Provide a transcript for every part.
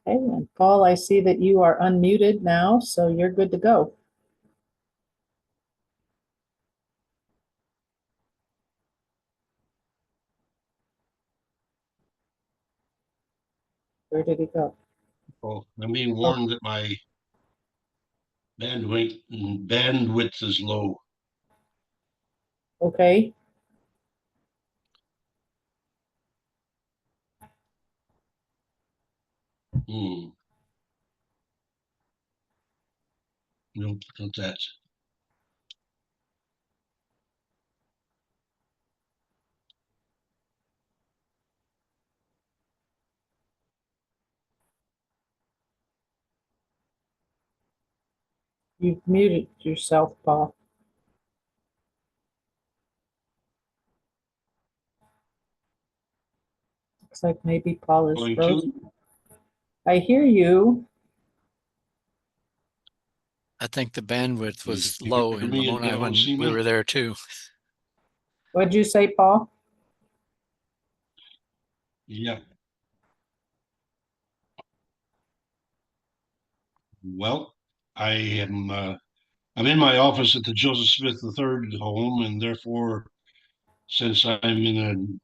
Okay, and Paul, I see that you are unmuted now, so you're good to go. Where did he go? Oh, I'm being warned that my bandwidth is low. Okay, Hmm. Nope, not that. you've muted yourself, Paul. Looks like maybe Paul is Going to? frozen. I hear you. I think the bandwidth You was hear low in me and Lamoni don't when see we me? were there too. What'd you say, Paul? Yeah. Well, I am. I'm in my office at the Joseph Smith III home, and therefore, since I'm in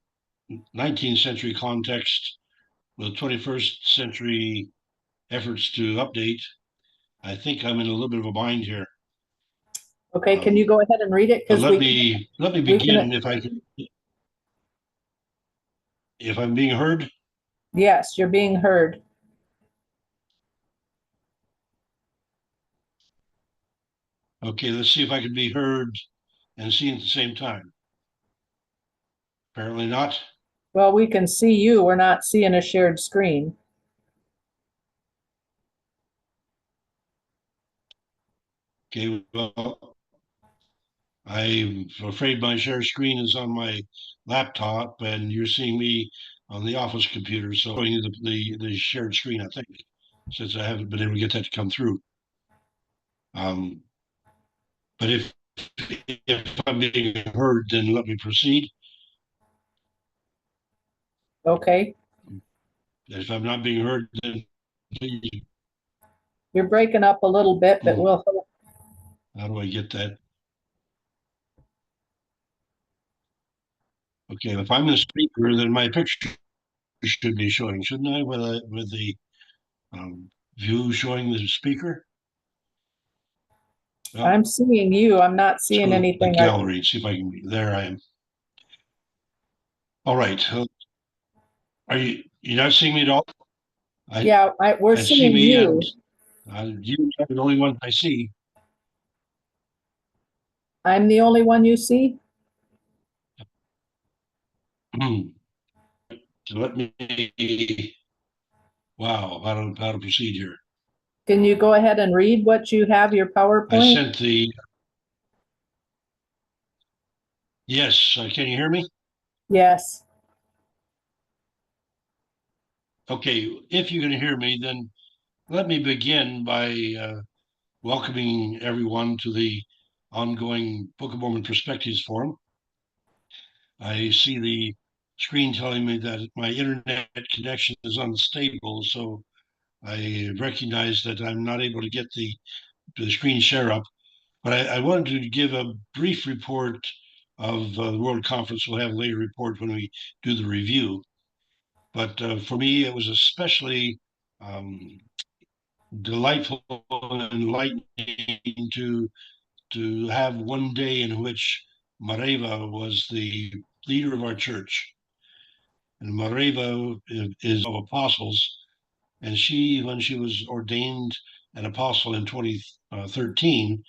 a 19th century context with 21st century efforts to update, I think I'm in a little bit of a bind here. Okay, can you go ahead and read it? But Because let me begin if I can. If I'm being heard, yes, you're being heard. okay. Let's see if I can be heard and seen at the same time. Apparently not. Well, we can see you. We're not seeing a shared screen. Okay. Well, I'm afraid my share screen is on my laptop, and you're seeing me on the office computer. So showing you the shared screen, I think, since I haven't been able to get that to come through. But if I'm being heard, then let me proceed. Okay, If I'm not being heard, then please. you're breaking up a little bit, but we'll. How do I get that? Okay, if I'm the speaker, then my picture should be showing, shouldn't I? With the view showing the speaker. Well, I'm seeing you. I'm not let's go seeing to the anything. gallery and see if I can. There I am. All right. Are you not seeing me at all? Yeah, we're I see seeing me, and you. you are the only one I see. I'm the only one you see? So let me. Wow, how to proceed here? Can you go ahead and read what you have, your I PowerPoint? sent the. Yes, can you hear me? Yes. Okay, if you can hear me, then let me begin by welcoming everyone to the ongoing Book of Mormon Perspectives Forum. I see the screen telling me that my internet connection is unstable, so I recognize that I'm not able to get the screen share up. But I wanted to give a brief report of the World Conference. We'll have a later report when we do the review. But for me, it was especially um, delightful and enlightening to have one day in which Mareva was the leader of our church. And Mareva is of apostles, and she, when she was ordained an apostle in 2013,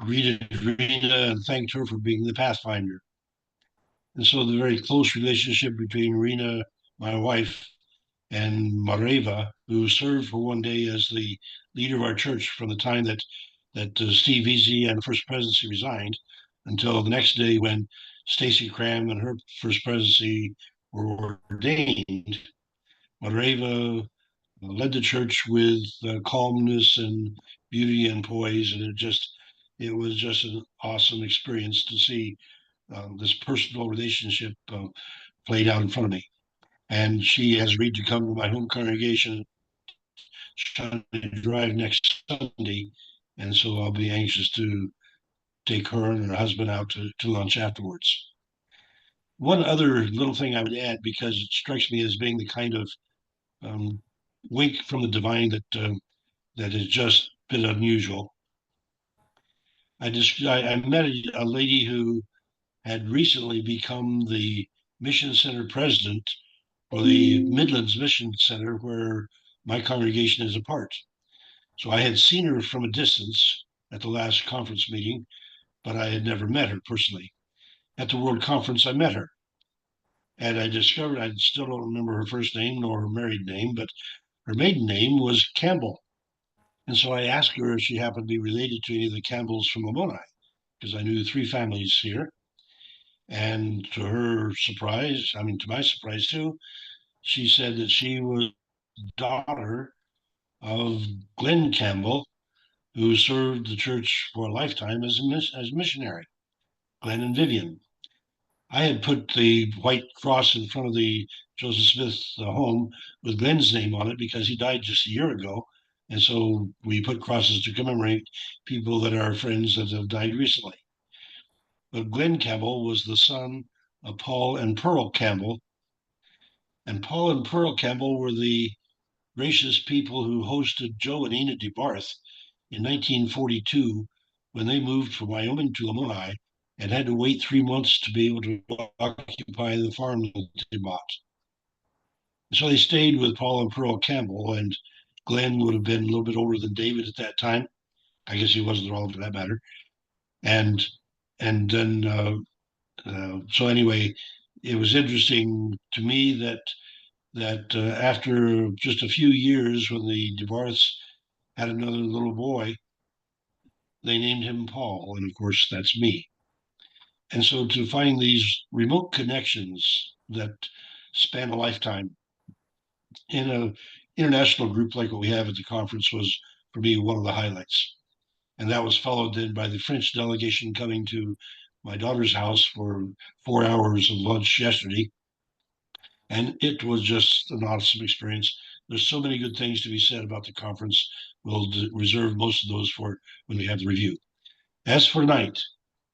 greeted Rena and thanked her for being the pathfinder. And so the very close relationship between Rena, my wife, and Mareva, who served for one day as the leader of our church from the time that Steve Easy and First Presidency resigned until the next day when Stacy Cram and her First Presidency were ordained. Mareva led the church with calmness and beauty and poise, and it was just an awesome experience to see this personal relationship played out in front of me. and she has agreed to come to my home congregation trying to drive next Sunday, and so I'll be anxious to take her and her husband out to lunch afterwards. One other little thing I would add, because it strikes me as being the kind of um, wink from the divine that has just been unusual. I met a lady who had recently become the mission center president for the Midlands Mission Center, where my congregation is a part. So I had seen her from a distance at the last conference meeting, but I had never met her personally. At the World Conference, I met her. And I discovered I still don't remember her first name nor her married name, but her maiden name was Campbell. And so I asked her if she happened to be related to any of the Campbells from Lamoni, because I knew three families here. And to her surprise, I mean, to my surprise too, she said that she was daughter of Glenn Campbell, who served the church for a lifetime as a missionary, Glenn and Vivian. I had put the white cross in front of the Joseph Smith home with Glenn's name on it because he died just a year ago. And so we put crosses to commemorate people that are friends that have died recently. But Glenn Campbell was the son of Paul and Pearl Campbell. And Paul and Pearl Campbell were the gracious people who hosted Joe and Enid DeBarth in 1942 when they moved from Wyoming to Lamoni and had to wait 3 months to be able to occupy the farm that they bought. So they stayed with Paul and Pearl Campbell, and Glenn would have been a little bit older than David at that time. I guess he wasn't at all for that matter. And then so anyway, it was interesting to me that after just a few years, when the DeBarths had another little boy, they named him Paul, and of course that's me. And so to find these remote connections that span a lifetime in an international group like what we have at the conference was, for me, one of the highlights. And that was followed then by the French delegation coming to my daughter's house for 4 hours of lunch yesterday. And it was just an awesome experience. There's so many good things to be said about the conference. We'll reserve most of those for when we have the review. As for tonight,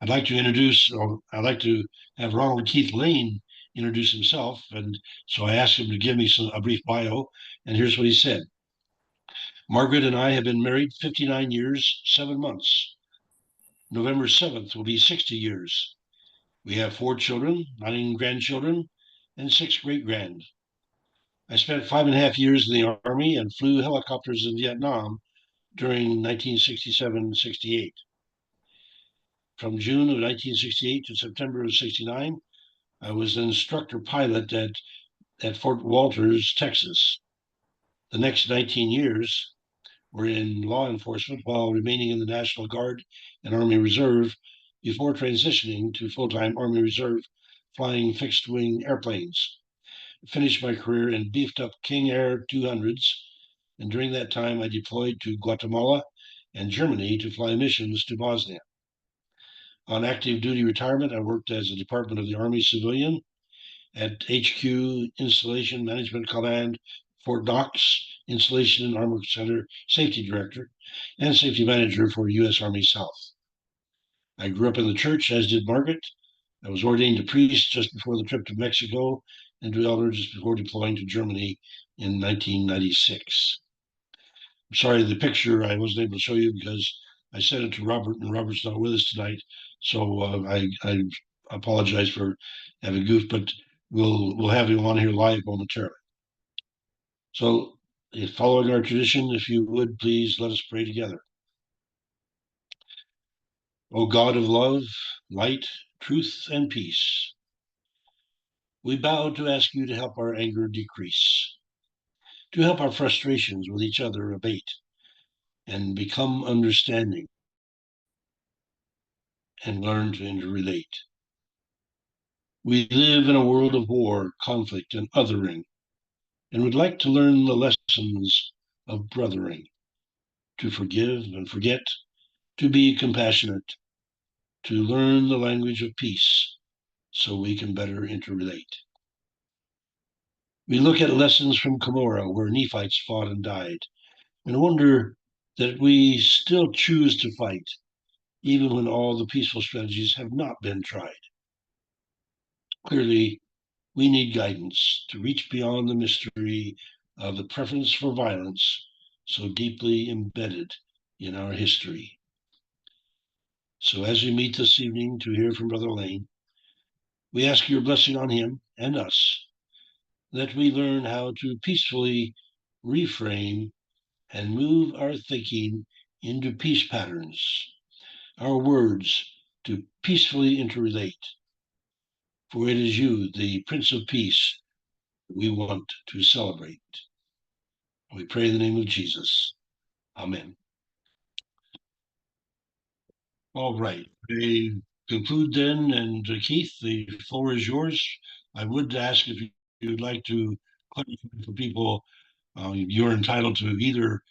I'd like to have Ronald Keith Lane introduce himself. And so I asked him to give me a brief bio. And here's what he said. Margaret and I have been married 59 years, 7 months. November 7th will be 60 years. We have 4 children, 9 grandchildren, and 6 great-grand. I spent 5.5 years in the Army and flew helicopters in Vietnam during 1967-68. From June of 1968 to September of 69, I was an instructor pilot at Fort Walters, Texas. The next 19 years were in law enforcement while remaining in the National Guard and Army Reserve before transitioning to full-time Army Reserve flying fixed-wing airplanes. I finished my career in beefed-up King Air 200s, and during that time I deployed to Guatemala and Germany to fly missions to Bosnia. On active duty retirement, I worked as a Department of the Army civilian at HQ Installation Management Command, Fort Knox Installation and Armor Center Safety Director, and Safety Manager for U.S. Army South. I grew up in the church, as did Margaret. I was ordained a priest just before the trip to Mexico and to elder just before deploying to Germany in 1996. I'm sorry, the picture I wasn't able to show you because I sent it to Robert, and Robert's not with us tonight. So I apologize for having goofed, but we'll have him on here live momentarily. So, following our tradition, if you would please let us pray together. O God of love, light, truth, and peace, we bow to ask you to help our anger decrease, to help our frustrations with each other abate, and become understanding and learn to interrelate. We live in a world of war, conflict, and othering, and would like to learn the lessons of brothering, to forgive and forget, to be compassionate, to learn the language of peace so we can better interrelate. We look at lessons from Cumorah, where Nephites fought and died, and wonder that we still choose to fight, even when all the peaceful strategies have not been tried. Clearly, we need guidance to reach beyond the mystery of the preference for violence so deeply embedded in our history. So as we meet this evening to hear from Brother Lane, we ask your blessing on him and us, that we learn how to peacefully reframe and move our thinking into peace patterns, our words to peacefully interrelate. For it is you, the Prince of Peace, we want to celebrate. We pray in the name of Jesus. Amen. All right. We conclude then, and Keith, the floor is yours. I would ask if you'd like to clarify for people, you're entitled to either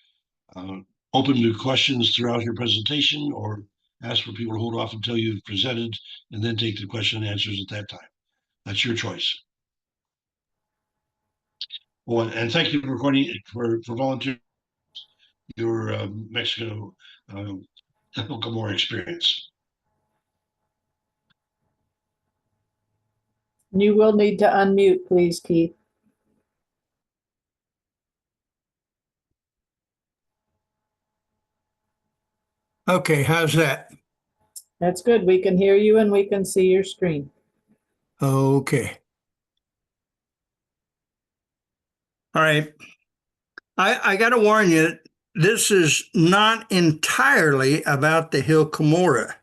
uh, open to questions throughout your presentation or ask for people to hold off until you've presented and then take the question and answers at that time. That's your choice. Well, and thank you for volunteering your Mexico Cumorah experience. You will need to unmute, please, Keith. Okay, how's that? That's good. We can hear you and we can see your screen. Okay. All right. I got to warn you, this is not entirely about the hill Cumorah.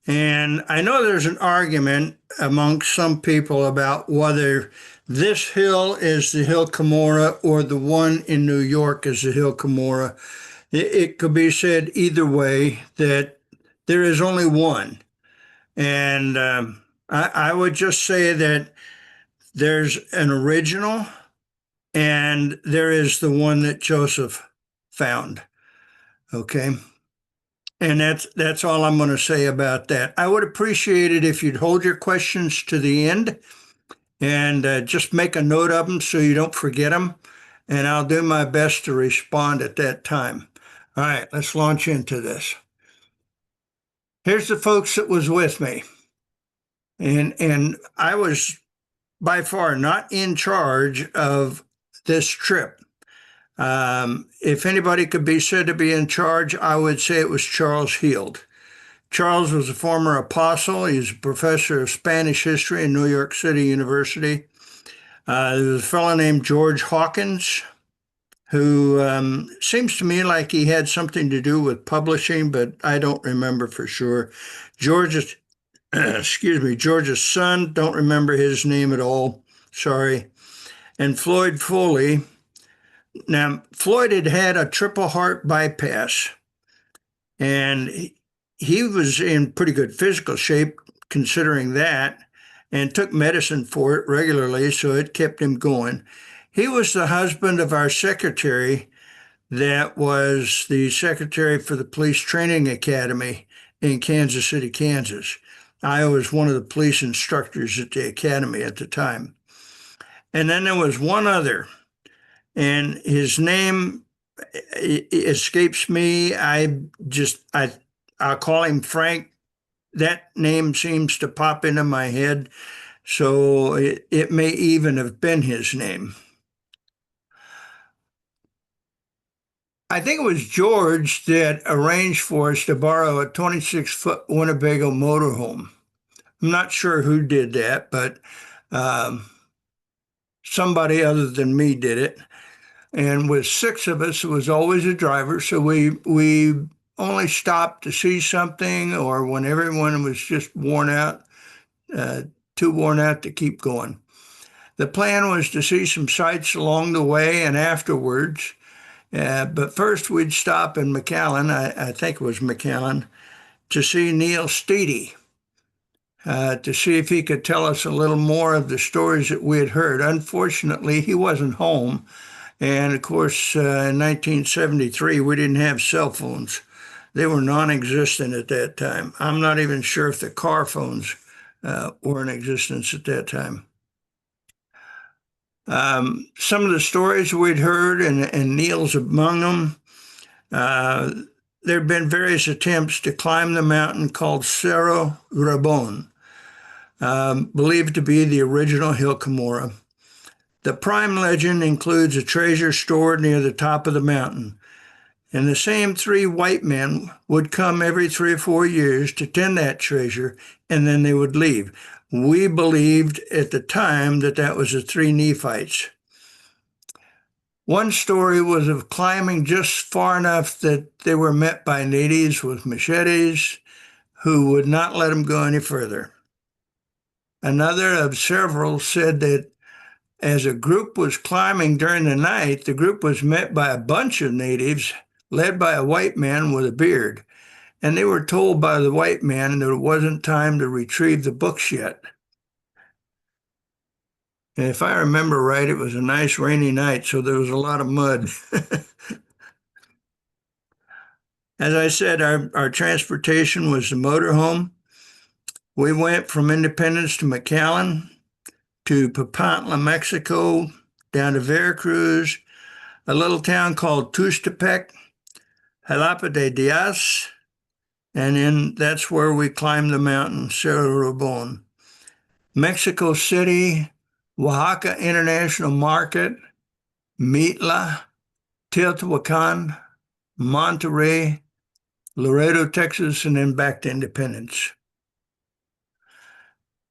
And I know there's an argument amongst some people about whether this hill is the hill Cumorah or the one in New York is the hill Cumorah. It could be said either way, that there is only one. And I would just say that there's an original and there is the one that Joseph found. Okay. And that's all I'm going to say about that. I would appreciate it if you'd hold your questions to the end and just make a note of them so you don't forget them. And I'll do my best to respond at that time. All right, let's launch into this. Here's the folks that was with me. And I was by far not in charge of this trip. If anybody could be said to be in charge, I would say it was Charles Heald. Charles was a former apostle. He's a professor of Spanish history in New York City University. There was a fellow named George Hawkins, who seems to me like he had something to do with publishing, but I don't remember for sure. George's, George's son, don't remember his name at all. Sorry. And Floyd Foley. Now, Floyd had had a triple heart bypass, and he was in pretty good physical shape considering that, and took medicine for it regularly, so it kept him going. He was the husband of our secretary that was the secretary for the Police Training Academy in Kansas City, Kansas. I was one of the police instructors at the academy at the time. And then there was one other, and his name escapes me. I'll call him Frank. That name seems to pop into my head, so it may even have been his name. I think it was George that arranged for us to borrow a 26-foot Winnebago motorhome. I'm not sure who did that, but somebody other than me did it. And with six of us, it was always a driver, so we only stopped to see something or when everyone was just worn out, too worn out to keep going. The plan was to see some sights along the way and afterwards. But first, we'd stop in McAllen, I think it was McAllen, to see Neil Steedy, to see if he could tell us a little more of the stories that we had heard. Unfortunately, he wasn't home. And of course, in 1973, we didn't have cell phones. They were non-existent at that time. I'm not even sure if the car phones were in existence at that time. Some of the stories we'd heard, and Neil's among them, there have been various attempts to climb the mountain called Cerro Rabon, believed to be the original Hill Cumorah. The prime legend includes a treasure stored near the top of the mountain, and the same three white men would come every 3 or 4 years to tend that treasure, and then they would leave. We believed at the time that that was the three Nephites. One story was of climbing just far enough that they were met by natives with machetes who would not let them go any further. Another of several said that as a group was climbing during the night, the group was met by a bunch of natives led by a white man with a beard, and they were told by the white man that it wasn't time to retrieve the books yet. And if I remember right, it was a nice rainy night, so there was a lot of mud. As I said, our transportation was the motorhome. We went from Independence to McAllen, to Papantla, Mexico, down to Veracruz, a little town called Tuxtepec, Jalapa de Diaz, and then that's where we climbed the mountain, Cerro Rabon. Mexico City, Oaxaca International Market, Mitla, Teotihuacan, Monterrey, Laredo, Texas, and then back to Independence.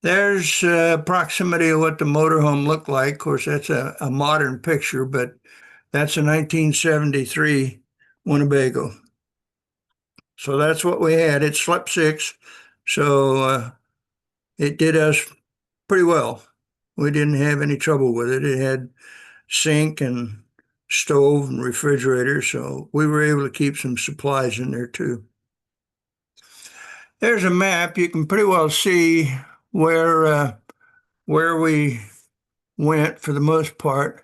There's proximity of what the motorhome looked like. Of course, that's a modern picture, but that's a 1973 Winnebago. So that's what we had. It slept 6, so it did us pretty well. We didn't have any trouble with it. It had sink and stove and refrigerator, so we were able to keep some supplies in there too. There's a map. You can pretty well see where we went for the most part.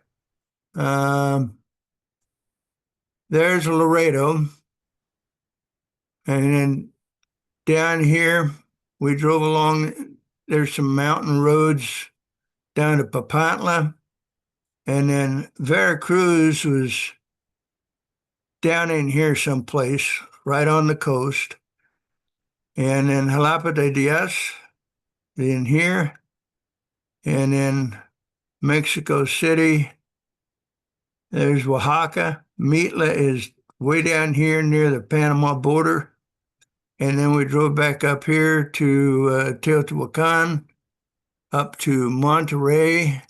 There's Laredo, and then down here we drove along. There's some mountain roads down to Papantla, and then Veracruz was down in here someplace, right on the coast. And then Jalapa de Diaz in here, and then Mexico City. There's Oaxaca. Mitla is way down here near the Panama border. And then we drove back up here to Teotihuacan, up to Monterrey,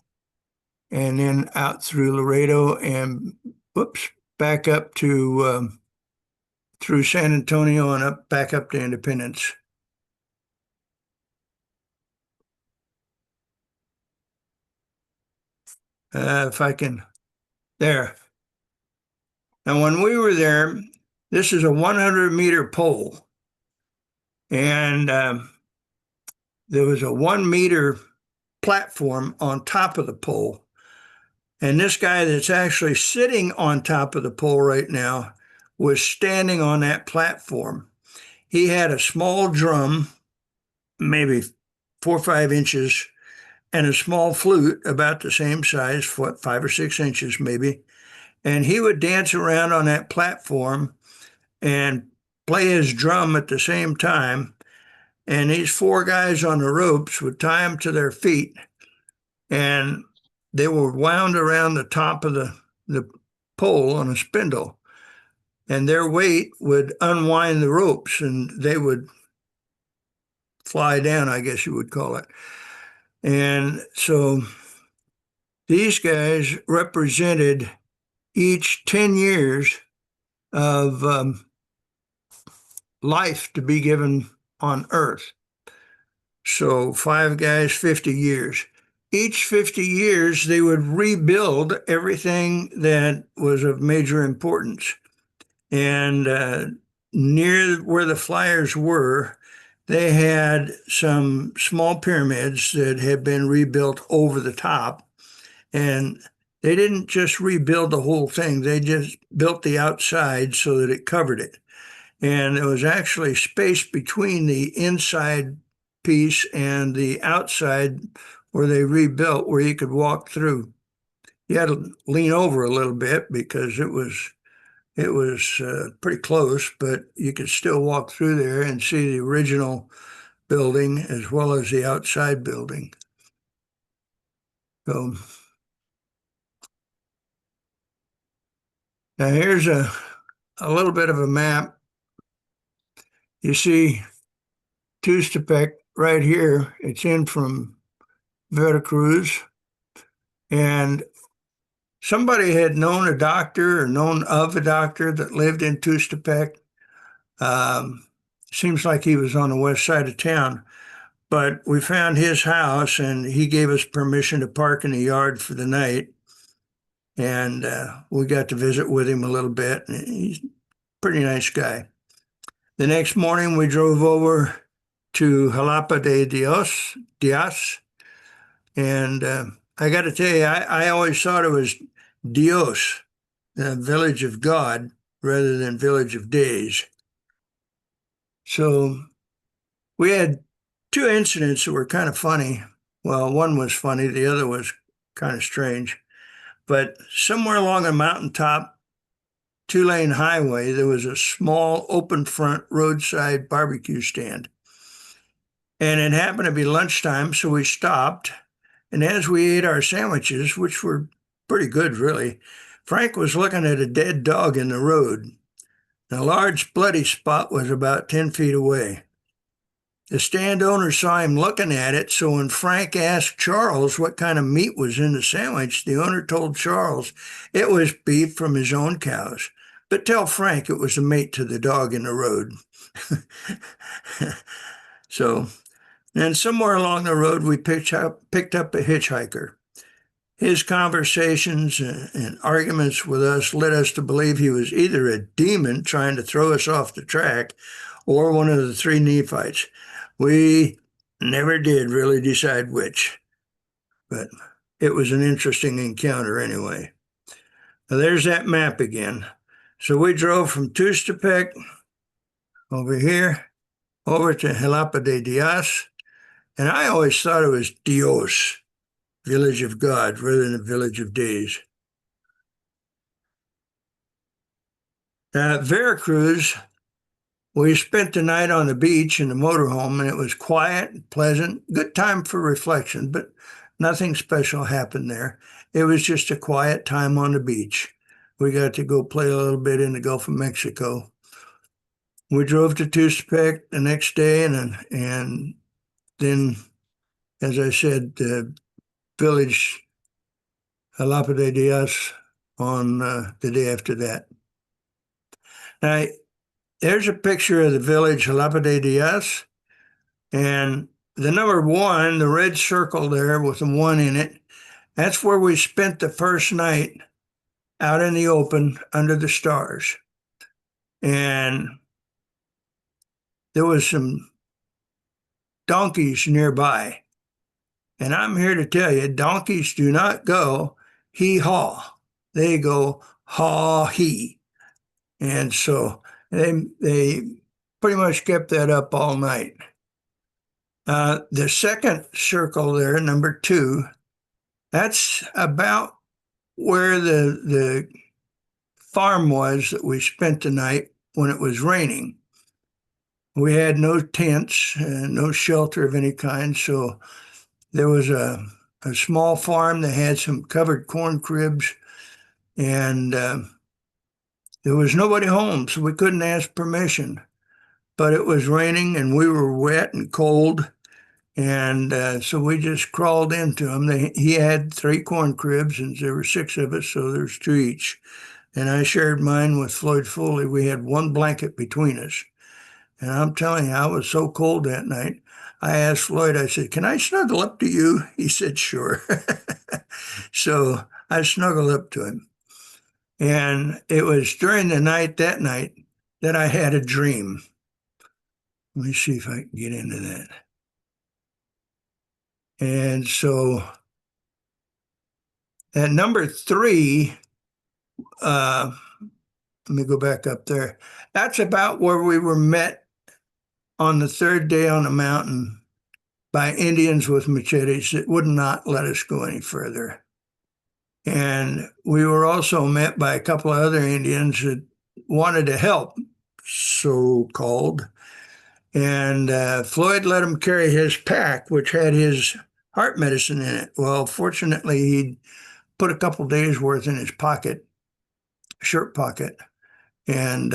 and then out through Laredo and back up to through San Antonio and back up to Independence. If I can, there. Now, when we were there, this is a 100-meter pole, and there was a 1-meter platform on top of the pole. And this guy that's actually sitting on top of the pole right now was standing on that platform. He had a small drum, maybe 4 or 5 inches, and a small flute about the same size, 5 or 6 inches maybe. And he would dance around on that platform and play his drum at the same time. And these 4 guys on the ropes would tie them to their feet, and they were wound around the top of the pole on a spindle. And their weight would unwind the ropes, and they would fly down, I guess you would call it. And so these guys represented each 10 years of life to be given on Earth. So 5 guys, 50 years. Each 50 years, they would rebuild everything that was of major importance. And near where the flyers were, they had some small pyramids that had been rebuilt over the top. And they didn't just rebuild the whole thing. They just built the outside so that it covered it. And there was actually space between the inside piece and the outside where they rebuilt, where you could walk through. you had to lean over a little bit because it was pretty close, but you could still walk through there and see the original building as well as the outside building. So now here's a little bit of a map. You see Tuxtepec right here. It's in from Veracruz. And somebody had known a doctor or known of a doctor that lived in Tuxtepec. Seems like he was on the west side of town. But we found his house and he gave us permission to park in the yard for the night. And we got to visit with him a little bit. And he's a pretty nice guy. The next morning we drove over to Jalapa de Diaz. And I got to tell you, I always thought it was Dios, the village of God, rather than village of days. So we had two incidents that were kind of funny. Well, one was funny, the other was kind of strange. But somewhere along a mountaintop, two-lane highway, there was a small open front roadside barbecue stand. And it happened to be lunchtime, so we stopped. And as we ate our sandwiches, which were pretty good, really, Frank was looking at a dead dog in the road. A large bloody spot was about 10 feet away. The stand owner saw him looking at it, so when Frank asked Charles what kind of meat was in the sandwich, the owner told Charles it was beef from his own cows. But tell Frank it was a mate to the dog in the road. So, and somewhere along the road, we picked up a hitchhiker. His conversations and arguments with us led us to believe he was either a demon trying to throw us off the track or one of the three Nephites. We never did really decide which, but it was an interesting encounter anyway. Now there's that map again. So we drove from Tuxtepec over here, over to Jalapa de Diaz, and I always thought it was Dios, village of God, rather than village of days. Veracruz, we spent the night on the beach in the motorhome, and it was quiet and pleasant, good time for reflection, but nothing special happened there. It was just a quiet time on the beach. We got to go play a little bit in the Gulf of Mexico. We drove to Tuxtepec the next day, and then, as I said, the village Jalapa de Diaz on the day after that. Now, there's a picture of the village Jalapa de Diaz, and the number 1, the red circle there with the 1 in it, that's where we spent the first night out in the open under the stars. And there was some donkeys nearby. And I'm here to tell you, donkeys do not go hee-haw. They go haw-hee. And so they pretty much kept that up all night. The second circle there, number 2, that's about where the farm was that we spent the night when it was raining. We had no tents, no shelter of any kind, so there was a small farm that had some covered corn cribs, and there was nobody home, so we couldn't ask permission. But it was raining, and we were wet and cold, and so we just crawled into him. He had 3 corn cribs, and there were 6 of us, so there's 2 each. And I shared mine with Floyd Foley. We had 1 blanket between us. And I'm telling you, I was so cold that night. I asked Floyd, I said, "Can I snuggle up to you?" He said, "Sure." So I snuggled up to him. And it was during the night, that I had a dream. Let me see if I can get into that. And so at number 3, let me go back up there. That's about where we were met on the 3rd day on the mountain by Indians with machetes that would not let us go any further. And we were also met by a couple of other Indians that wanted to help, so-called. And Floyd let him carry his pack, which had his heart medicine in it. Well, fortunately, he'd put a couple days worth in his pocket, shirt pocket. And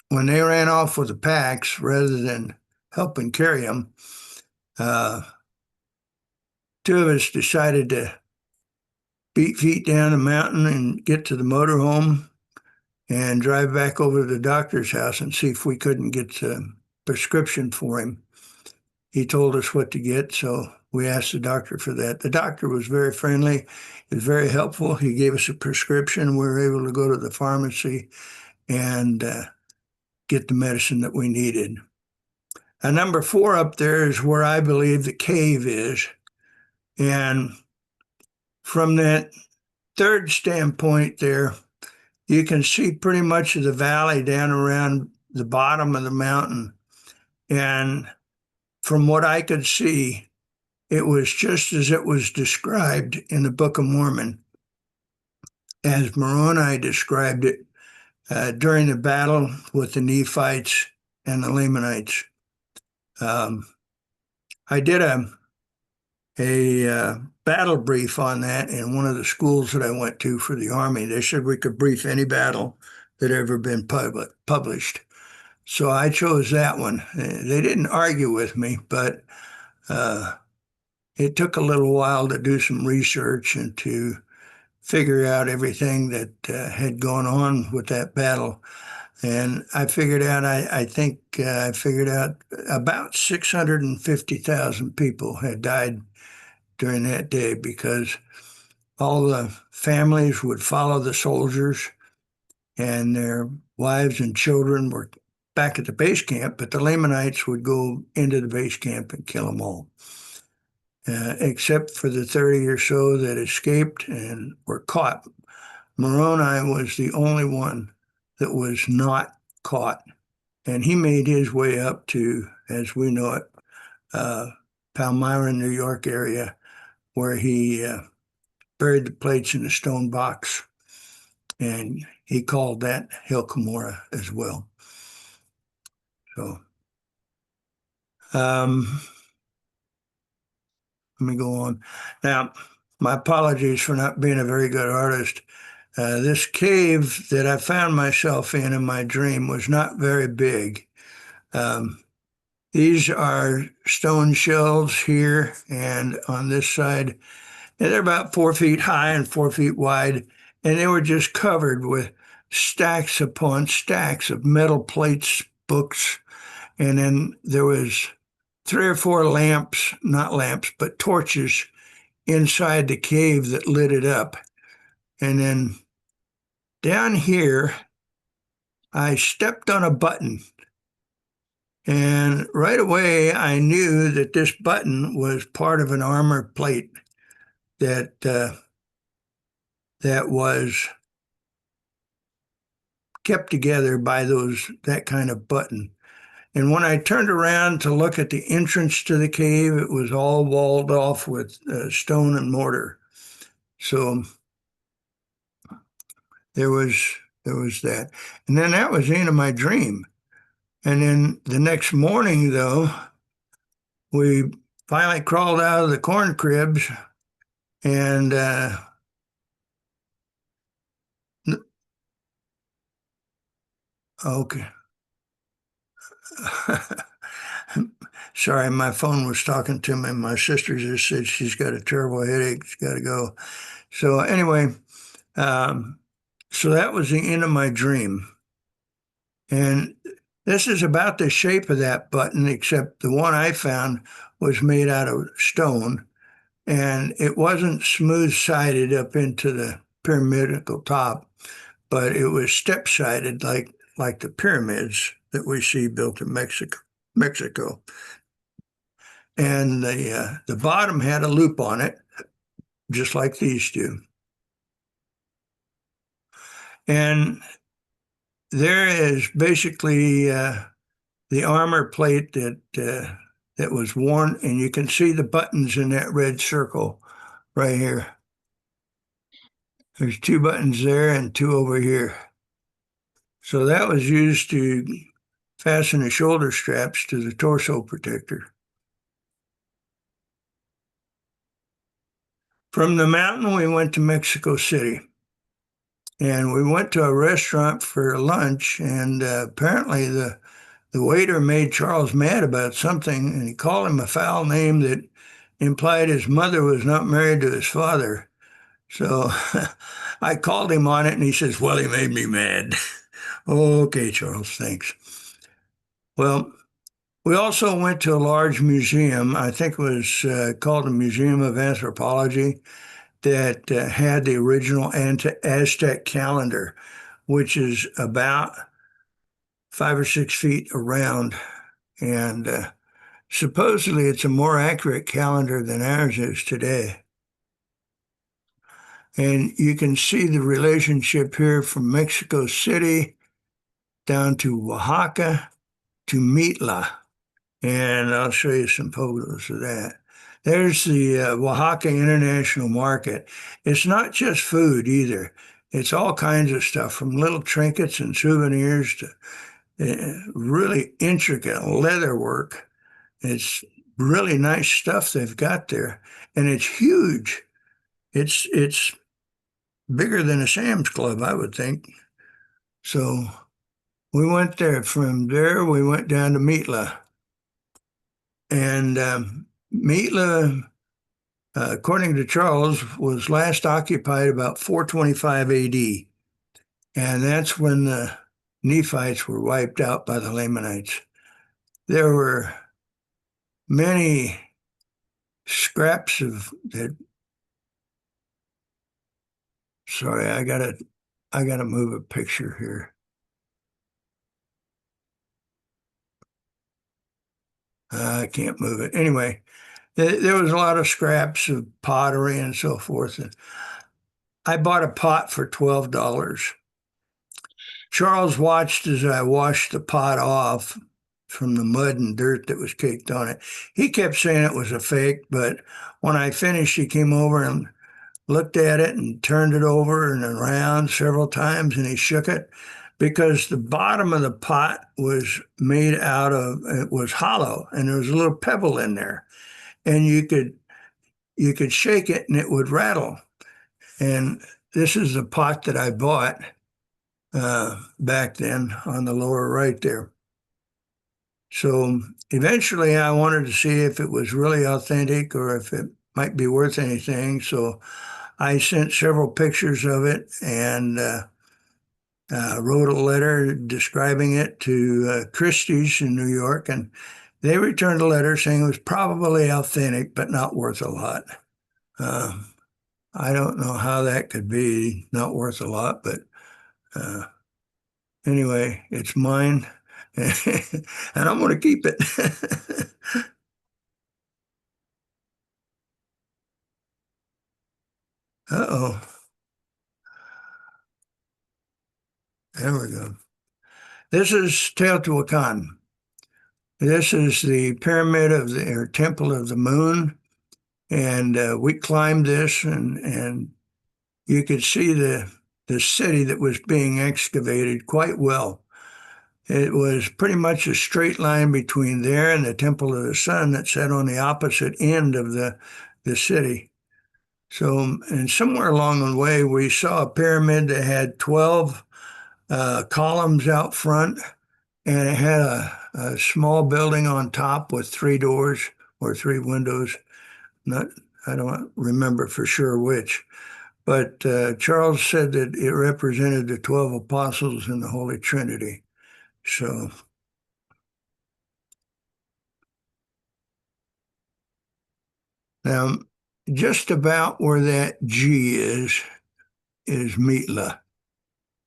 when they ran off with the packs, rather than helping carry them, two of us decided to beat feet down the mountain and get to the motorhome and drive back over to the doctor's house and see if we couldn't get a prescription for him. He told us what to get, so we asked the doctor for that. The doctor was very friendly. He was very helpful. He gave us a prescription. We were able to go to the pharmacy and get the medicine that we needed. Number 4 up there is where I believe the cave is. And from that third standpoint there, you can see pretty much of the valley down around the bottom of the mountain. And from what I could see, it was just as it was described in the Book of Mormon, as Moroni described it during the battle with the Nephites and the Lamanites. I did a battle brief on that in one of the schools that I went to for the Army. They said we could brief any battle that ever been published. So I chose that one. They didn't argue with me, but it took a little while to do some research and to figure out everything that had gone on with that battle. And I figured out, I think I figured out about 650,000 people had died during that day, because all the families would follow the soldiers and their wives and children were back at the base camp, but the Lamanites would go into the base camp and kill them all. Except for the 30 or so that escaped and were caught. Moroni was the only one that was not caught. And he made his way up to, as we know it, Palmyra, New York area, where he buried the plates in a stone box. And he called that Hill Cumorah as well. So, let me go on. Now, my apologies for not being a very good artist. This cave that I found myself in my dream was not very big. These are stone shelves here and on this side. And they're about 4 feet high and 4 feet wide. And they were just covered with stacks upon stacks of metal plates, books. And then there was 3 or 4 lamps, not lamps, but torches inside the cave that lit it up. And then down here, I stepped on a button. And right away, I knew that this button was part of an armor plate that was kept together by that kind of button. And when I turned around to look at the entrance to the cave, it was all walled off with stone and mortar. So there was that. And then that was the end of my dream. And then the next morning, though, we finally crawled out of the corn cribs and okay. Sorry, my phone was talking to me. My sister just said she's got a terrible headache. She's got to go. So anyway, so that was the end of my dream. And this is about the shape of that button, except the one I found was made out of stone, and it wasn't smooth-sided up into the pyramidal top, but it was step-sided like the pyramids that we see built in Mexico. And the bottom had a loop on it, just like these do. And there is basically the armor plate that was worn, and you can see the buttons in that red circle right here. There's 2 buttons there and 2 over here. So that was used to fasten the shoulder straps to the torso protector. From the mountain, we went to Mexico City. And we went to a restaurant for lunch, and apparently the waiter made Charles mad about something, and he called him a foul name that implied his mother was not married to his father. So I called him on it, and he says, "Well, he made me mad." Okay, Charles, thanks. Well, we also went to a large museum. I think it was called the Museum of Anthropology, that had the original Aztec calendar, which is about 5 or 6 feet around. And supposedly it's a more accurate calendar than ours is today. And you can see the relationship here from Mexico City down to Oaxaca to Mitla. And I'll show you some photos of that. There's the Oaxaca International Market. It's not just food either. It's all kinds of stuff, from little trinkets and souvenirs to really intricate leather work. It's really nice stuff they've got there. And it's huge. It's bigger than a Sam's Club, I would think. So we went there. From there, we went down to Mitla. And Mitla, according to Charles, was last occupied about 425 AD. And that's when the Nephites were wiped out by the Lamanites. There were many scraps of that. Sorry, I gotta move a picture here. I can't move it. Anyway, there was a lot of scraps of pottery and so forth. And I bought a pot for $12. Charles watched as I washed the pot off from the mud and dirt that was caked on it. He kept saying it was a fake, but when I finished, he came over and looked at it and turned it over and around several times, and he shook it because the bottom of the pot was made out of, it was hollow, and there was a little pebble in there, and you could shake it and it would rattle. And this is the pot that I bought back then on the lower right there. So eventually I wanted to see if it was really authentic or if it might be worth anything. So I sent several pictures of it and wrote a letter describing it to Christie's in New York, and they returned a letter saying it was probably authentic, but not worth a lot. I don't know how that could be not worth a lot, but anyway, it's mine, and I'm going to keep it. Uh-oh. There we go. This is Teotihuacan. This is the pyramid of the, or temple of the moon. And we climbed this, and you could see the city that was being excavated quite well. It was pretty much a straight line between there and the Temple of the Sun that sat on the opposite end of the city. So, and somewhere along the way, we saw a pyramid that had 12 columns out front, and it had a small building on top with 3 doors or 3 windows. I don't remember for sure which, but Charles said that it represented the 12 apostles in the Holy Trinity. So now, just about where that G is Mitla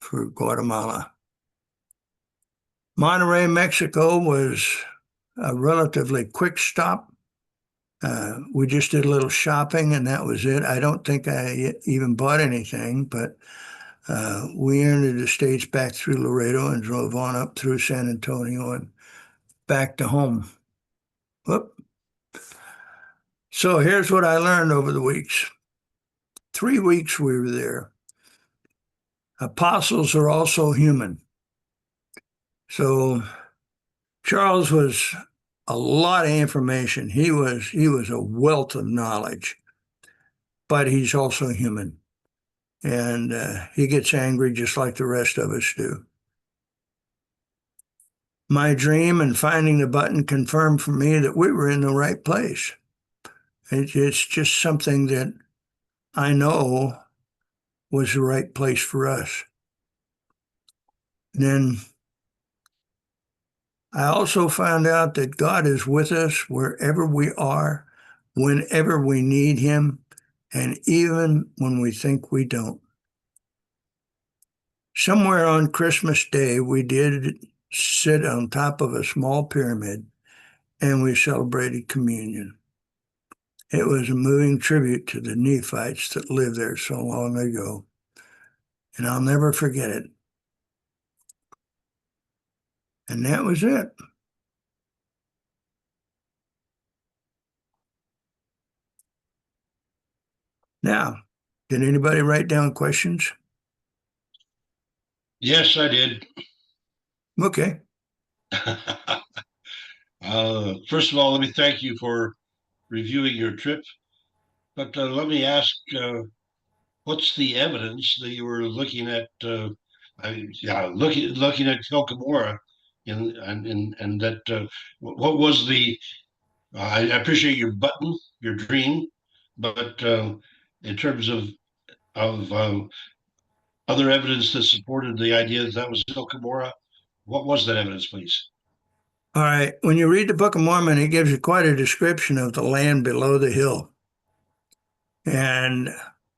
for Guatemala. Monterrey, Mexico was a relatively quick stop. We just did a little shopping and that was it. I don't think I even bought anything, but we entered the States back through Laredo and drove on up through San Antonio and back to home. Whoop. So here's what I learned over the weeks. 3 weeks we were there. apostles are also human. So Charles was a lot of information. He was a wealth of knowledge, but he's also human. And he gets angry just like the rest of us do. My dream and finding the button confirmed for me that we were in the right place. It's just something that I know was the right place for us. And then I also found out that God is with us wherever we are, whenever we need Him, and even when we think we don't. Somewhere on Christmas Day, we did sit on top of a small pyramid and we celebrated communion. It was a moving tribute to the Nephites that lived there so long ago, and I'll never forget it. And that was it. Now, did anybody write down questions? Yes, I did. Okay. First of all, let me thank you for reviewing your trip. But let me ask, what's the evidence that you were looking at? Looking at Cumorah, and that what was the? I appreciate your button, your dream, but in terms of other evidence that supported the idea that was Cumorah, what was that evidence, please? All right. When you read the Book of Mormon, it gives you quite a description of the land below the hill. And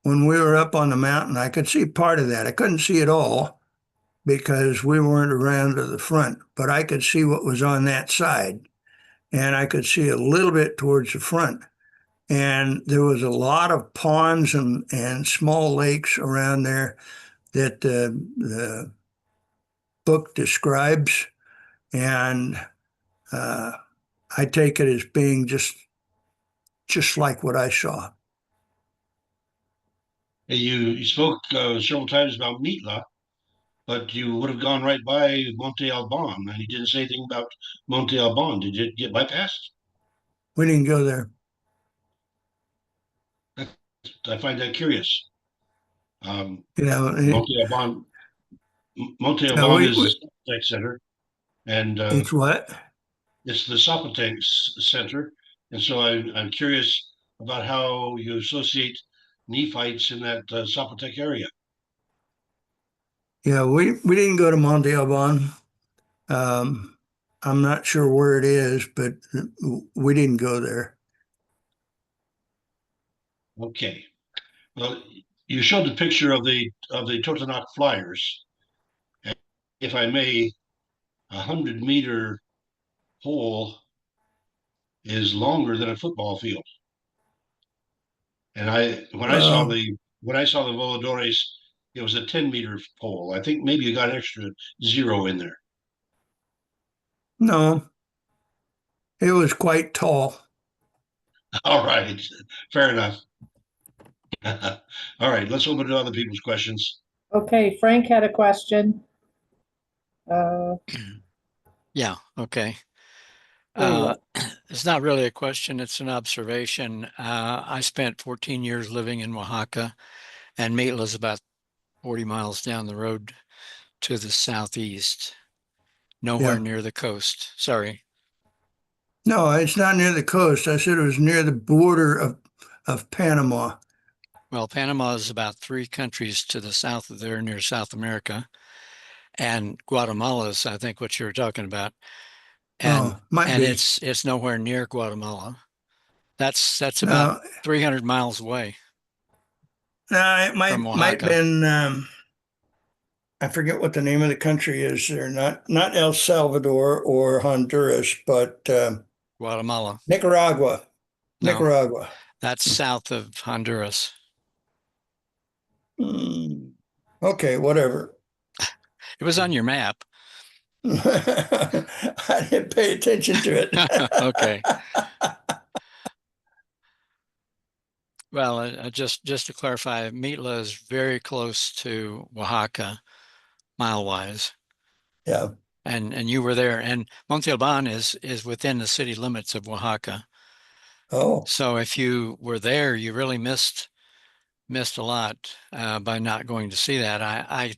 when we were up on the mountain, I could see part of that. I couldn't see it all because we weren't around to the front, but I could see what was on that side. And I could see a little bit towards the front. And there was a lot of ponds and small lakes around there that the book describes. And I take it as being just like what I saw. You spoke several times about Mitla, but you would have gone right by Monte Alban, and you didn't say anything about Monte Alban. Did it get bypassed? We didn't go there. I find that curious. You know, Monte Alban, Monte no, Alban is the Sopotech Center, and it's what? it's the Sopotech Center. And so I'm curious about how you associate Nephites in that Sopotech area. Yeah, we didn't go to Monte Alban. Um, I'm not sure where it is, but we didn't go there. Okay. Well, you showed the picture of the Totonac Flyers. And if I may, 100-meter pole is longer than a football field. And when I saw Well, the Voladores, it was a 10-meter pole. I think maybe you got an extra zero in there. no, it was quite tall. All right, fair enough. All right, let's open it to other people's questions. Okay, Frank had a question. Yeah, okay. There you go. It's not really a question, it's an observation. I spent 14 years living in Oaxaca, and Maitla's about 40 miles down the road to the southeast, nowhere Yeah. near the coast. Sorry. No, it's not near the coast. I said it was near the border of Panama. Well, Panama is about 3 countries to the south of there, near South America, and Guatemala is, I think, what you were talking about. And Oh, might and be. it's nowhere near Guatemala. That's about No, 300 miles away no, it from might Oaxaca, been. I forget what the name of the country is. They're not El Salvador or Honduras, but Guatemala. Nicaragua. No, Nicaragua. that's south of Honduras. Hmm. Okay, whatever. It was on your map. I didn't pay attention to it. Okay. Well, just to clarify, Mitla is very close to Oaxaca, mile-wise, Yeah. and you were there. And Monte Alban is within the city limits of Oaxaca. Oh, So if you were there, you really missed a lot by not going to see that. I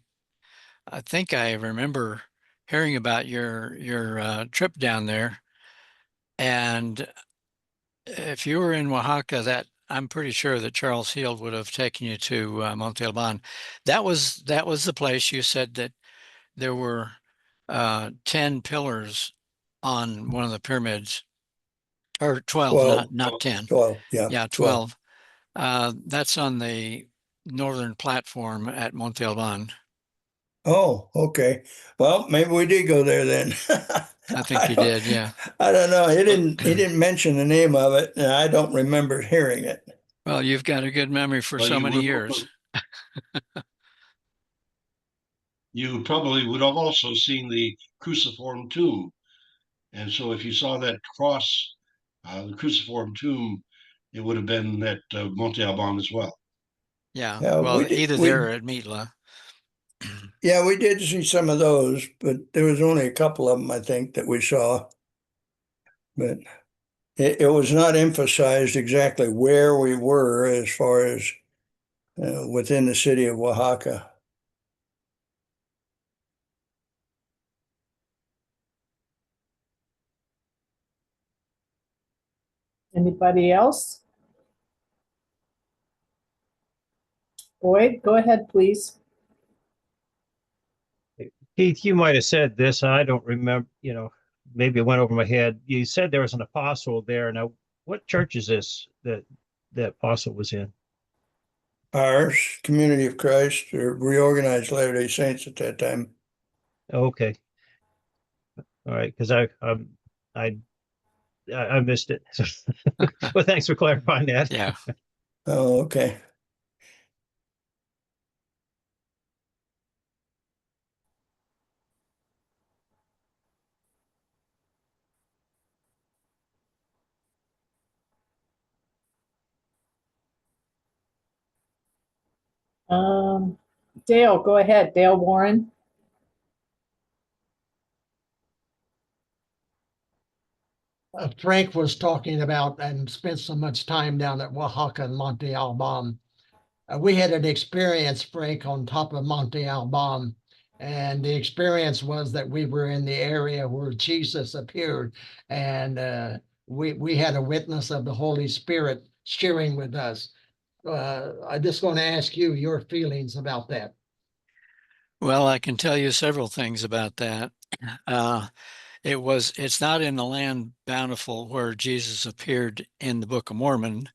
think I remember hearing about your trip down there, and if you were in Oaxaca, that I'm pretty sure that Charles Heald would have taken you to Monte Alban. That was the place you said that there were 10 pillars on one of the pyramids, or 12, 12, not 10. 12. Yeah. Yeah, 12. 12. That's on the northern platform at Monte Alban. Oh, okay. Well, maybe we did go there then. I think you did, yeah. I don't know. He But didn't mention the name of it, and I don't remember hearing it. Well, you've got a good memory for well, so many years. you probably would have also seen the cruciform tomb. And so if you saw that cross, the cruciform tomb, it would have been at Monte Alban as well. Yeah, Yeah, well, either there or at Mitla. yeah, we did see some of those, but there was only a couple of them, I think, that we saw. But it was not emphasized exactly where we were as far as within the city of Oaxaca. Anybody else? Boyd, go ahead, please. Keith, you might have said this, and I don't remember, maybe it went over my head. You said there was an apostle there. Now, what church is this that the apostle was in? Ours, Community of Christ, or Reorganized Latter-day Saints at that time. Okay. All right, because I missed it. Well, thanks for clarifying that. Yeah. Oh, okay. Dale, go ahead. Dale Warren. Frank was talking about and spent so much time down at Oaxaca and Monte Alban. We had an experience, Frank, on top of Monte Alban. And the experience was that we were in the area where Jesus appeared. And we had a witness of the Holy Spirit sharing with us. I just want to ask you your feelings about that. Well, I can tell you several things about that. It's not in the land bountiful where Jesus appeared in the Book of Mormon,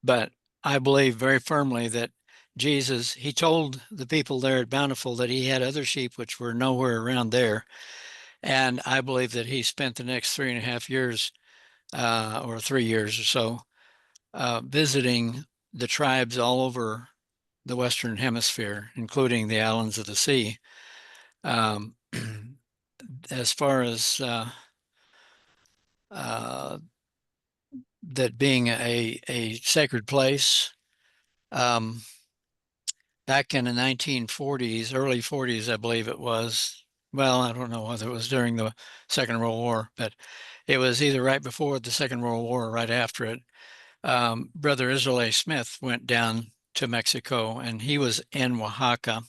but I believe very firmly that Jesus, he told the people there at Bountiful that he had other sheep which were nowhere around there. And I believe that he spent the next 3.5 years or 3 years or so visiting the tribes all over the Western Hemisphere, including the islands of the sea. As far as that being a sacred place, back in the 1940s, early 40s, I believe it was. Well, I don't know whether it was during the Second World War, but it was either right before the Second World War or right after it. Brother Israel A. Smith went down to Mexico, and he was in Oaxaca,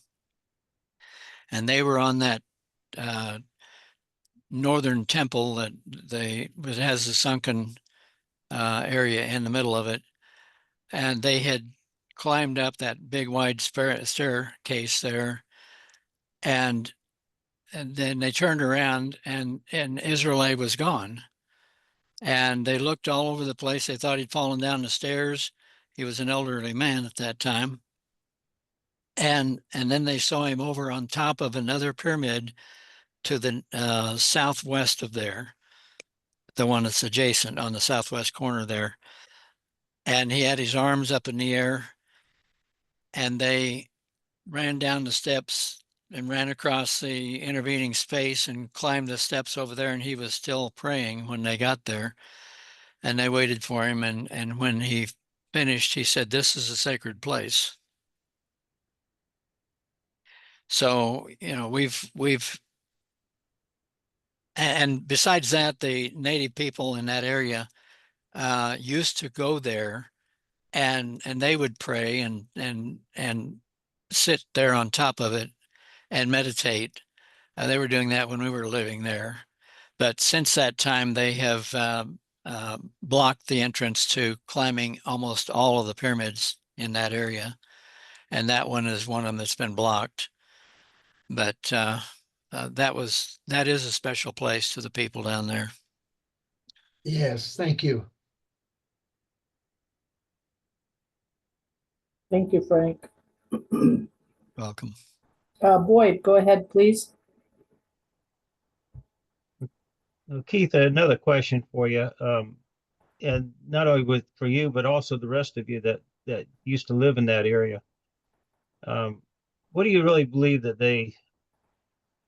and they were on that northern temple that it has a sunken area in the middle of it, and they had climbed up that big wide staircase there, and then they turned around, and Israel A. was gone. And they looked all over the place. They thought he'd fallen down the stairs. He was an elderly man at that time. And then they saw him over on top of another pyramid to the southwest of there, the one that's adjacent on the southwest corner there. And he had his arms up in the air, and they ran down the steps and ran across the intervening space and climbed the steps over there. And he was still praying when they got there. And they waited for him. And when he finished, he said, "This is a sacred place." So, and besides that, the native people in that area used to go there, and they would pray and sit there on top of it and meditate. They were doing that when we were living there. But since that time, they have blocked the entrance to climbing almost all of the pyramids in that area. And that one is one of them that's been blocked. But that is a special place to the people down there. Yes, thank you. Thank you, Frank. Welcome. Boyd, go ahead, please. Keith, another question for you, and not only for you, but also the rest of you that used to live in that area. What do you really believe that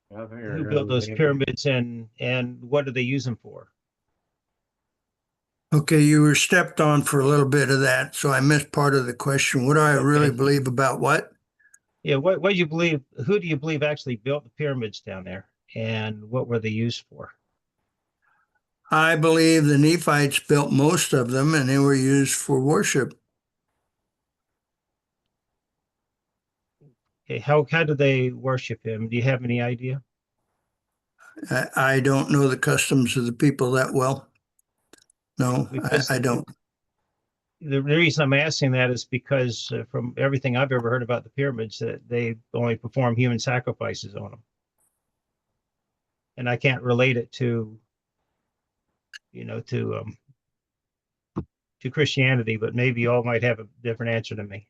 who built those pyramids, and what do they use them for? Okay, you were stepped on for a little bit of that, so I missed part of the question. What do I really believe about what? Yeah, what do you believe? Who do you believe actually built the pyramids down there, and what were they used for? I believe the Nephites built most of them, and they were used for worship. Okay, how do they worship him? Do you have any idea? I don't know the customs of the people that well. No, Because I don't. the reason I'm asking that is because from everything I've ever heard about the pyramids, that they only perform human sacrifices on them, and I can't relate it to, to Christianity, but maybe you all might have a different answer than me.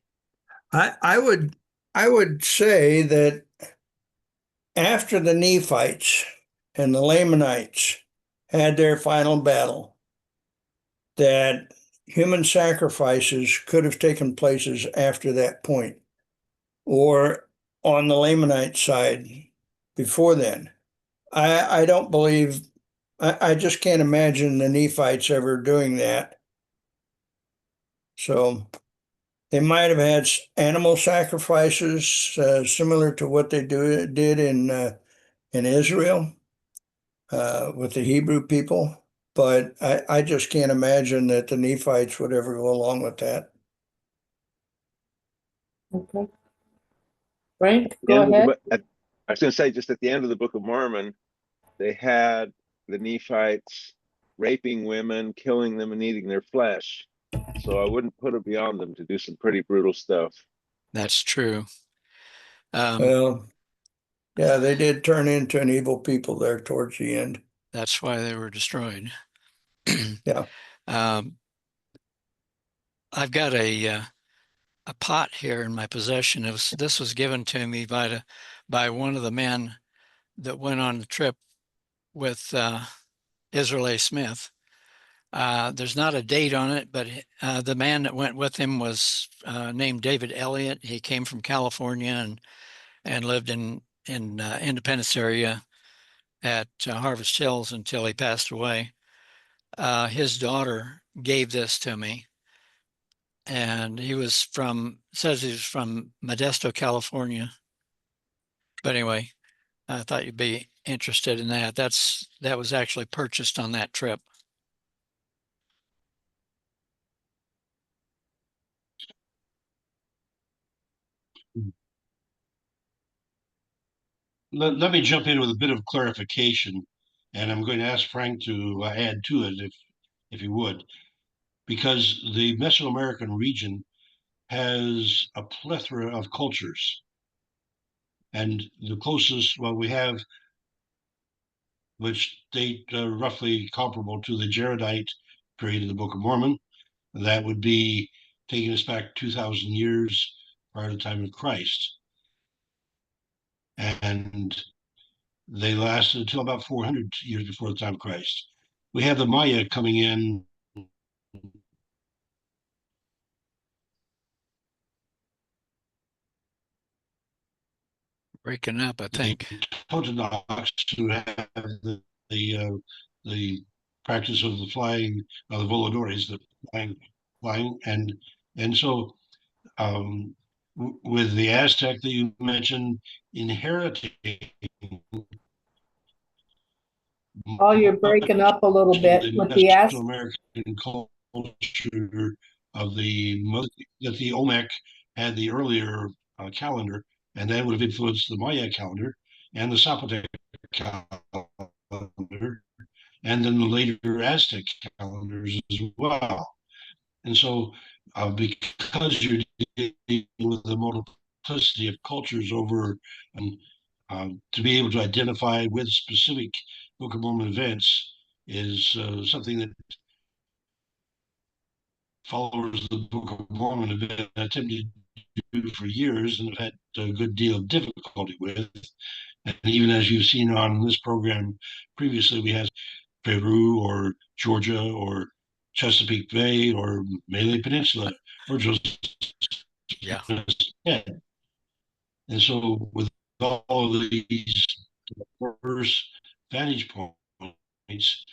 I would say that after the Nephites and the Lamanites had their final battle, that human sacrifices could have taken places after that point, or on the Lamanite side before then. I don't believe, I just can't imagine the Nephites ever doing that. So they might have had animal sacrifices similar to what they did in Israel with the Hebrew people, but I just can't imagine that the Nephites would ever go along with that. Okay. Frank, go And ahead. I was going to say, just at the end of the Book of Mormon, they had the Nephites raping women, killing them, and eating their flesh. So I wouldn't put it beyond them to do some pretty brutal stuff. That's true. Well, yeah, they did turn into an evil people there towards the end. That's why they were destroyed. Yeah. I've got a pot here in my possession. This was given to me by one of the men that went on the trip with Israel A. Smith. There's not a date on it, but the man that went with him was named David Elliott. He came from California and lived in Independence area at Harvest Hills until he passed away. His daughter gave this to me, and says he was from Modesto, California. But anyway, I thought you'd be interested in that. That was actually purchased on that trip. Let me jump in with a bit of clarification, and I'm going to ask Frank to add to it if he would, because the Mesoamerican region has a plethora of cultures, and the closest we have, which date roughly comparable to the Jaredite period of the Book of Mormon, that would be taking us back 2,000 years prior to the time of Christ. And they lasted until about 400 years before the time of Christ. We have the Maya coming in Breaking up, I think. Totonacs, who have the practice of the flying, the voladores, the flying, and And so with the Aztec that you mentioned, inheriting Oh, you're breaking up a little much of bit the with the ass. Mesoamerican culture of that the Olmec had the earlier calendar, and that would have influenced the Maya calendar and the Zapotec calendar, and then the later Aztec calendars as well. And so, because you're dealing with the multiplicity of cultures over, to be able to identify with specific Book of Mormon events is something that followers of the Book of Mormon have been attempting to do for years and have had a good deal of difficulty with. And even as you've seen on this program previously, we had Peru or Georgia or Chesapeake Bay or Malay Peninsula or just Yeah. head. And so with all of these diverse vantage points,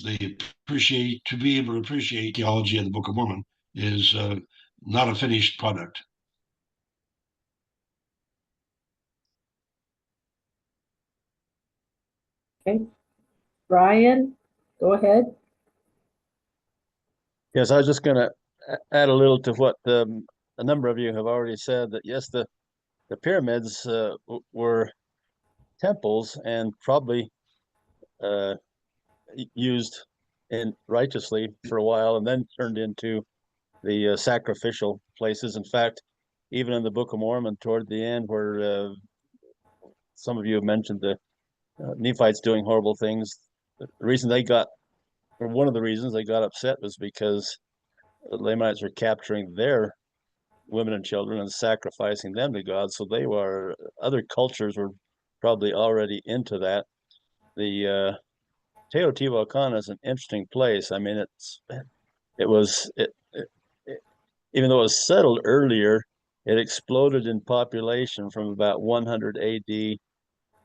they appreciate to be able to appreciate theology of the Book of Mormon is not a finished product. Okay. Brian, go ahead. Yes, I was just going to add a little to what a number of you have already said, that yes, the pyramids were temples and probably uh, used in righteously for a while, and then turned into the sacrificial places. In fact, even in the Book of Mormon, toward the end, where some of you have mentioned the Nephites doing horrible things, the reason they got, or one of the reasons they got upset, was because the Lamanites were capturing their women and children and sacrificing them to God. So other cultures were probably already into that. The Teotihuacan is an interesting place. I mean, even though it was settled earlier, it exploded in population from about 100 AD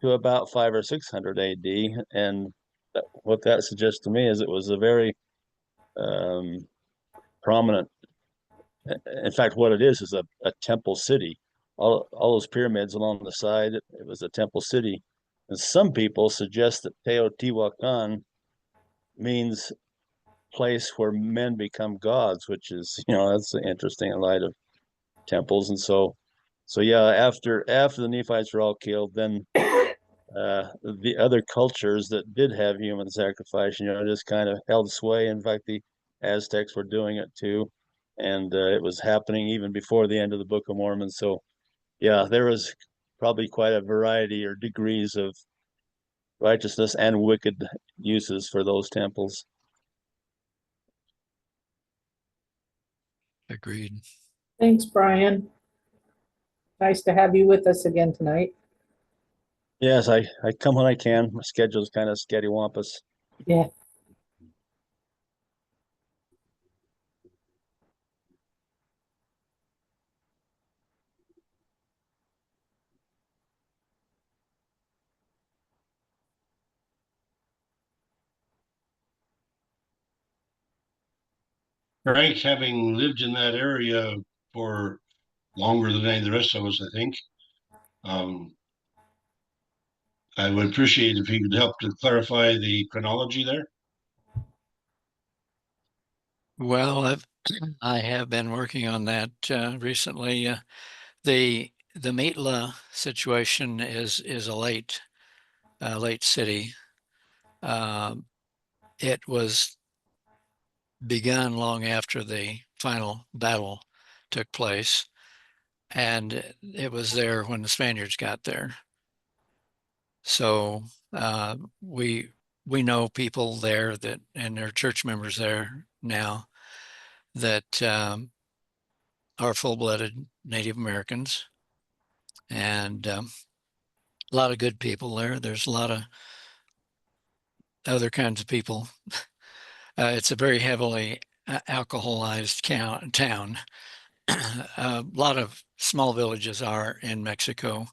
to about 500 or 600 AD. And what that suggests to me is it was a very prominent, in fact, what it is a temple city. All those pyramids along the side, it was a temple city. And some people suggest that Teotihuacan means place where men become gods, which is, that's interesting in light of temples. And so yeah, after the Nephites were all killed, then the other cultures that did have human sacrifice, just kind of held sway. In fact, the Aztecs were doing it too, and it was happening even before the end of the Book of Mormon. So yeah, there was probably quite a variety or degrees of righteousness and wicked uses for those temples. Agreed. Thanks, Brian. Nice to have you with us again tonight. Yes, I come when I can. My schedule's kind of scattywampus. Yeah. Frank, having lived in that area for longer than any of the rest of us, I think, I would appreciate if you could help to clarify the chronology there. Well, I have been working on that recently. The Meatla situation is a late city. It was begun long after the final battle took place, and it was there when the Spaniards got there. So we know people there that, and they're church members there now, that are full-blooded Native Americans, and a lot of good people there. There's a lot of other kinds of people. It's a very heavily alcoholized town. A lot of small villages are in Mexico,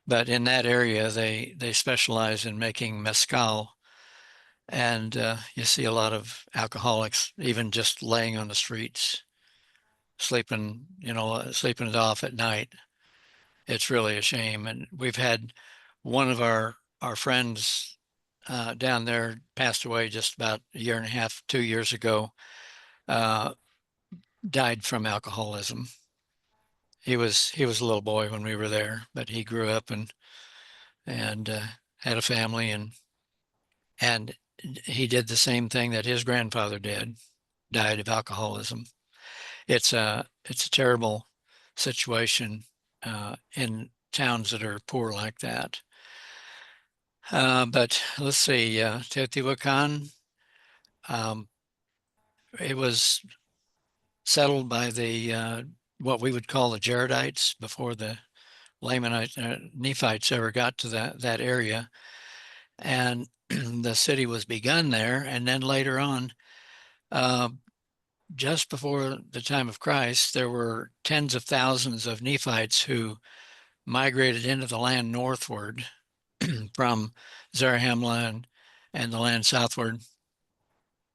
but in that area, they specialize in making mezcal, And you see a lot of alcoholics even just laying on the streets, sleeping, sleeping it off at night. It's really a shame. And we've had one of our friends down there passed away just about a year and a half, 2 years ago. Died from alcoholism. He was a little boy when we were there, but he grew up and had a family, and he did the same thing that his grandfather did, died of alcoholism. It's a terrible situation in towns that are poor like that. But let's see, Teotihuacan, it was settled by the what we would call the Jaredites before the Lamanites, Nephites ever got to that area, and the city was begun there. And then later on, just before the time of Christ, there were tens of thousands of Nephites who migrated into the land northward from Zarahemla and the land southward.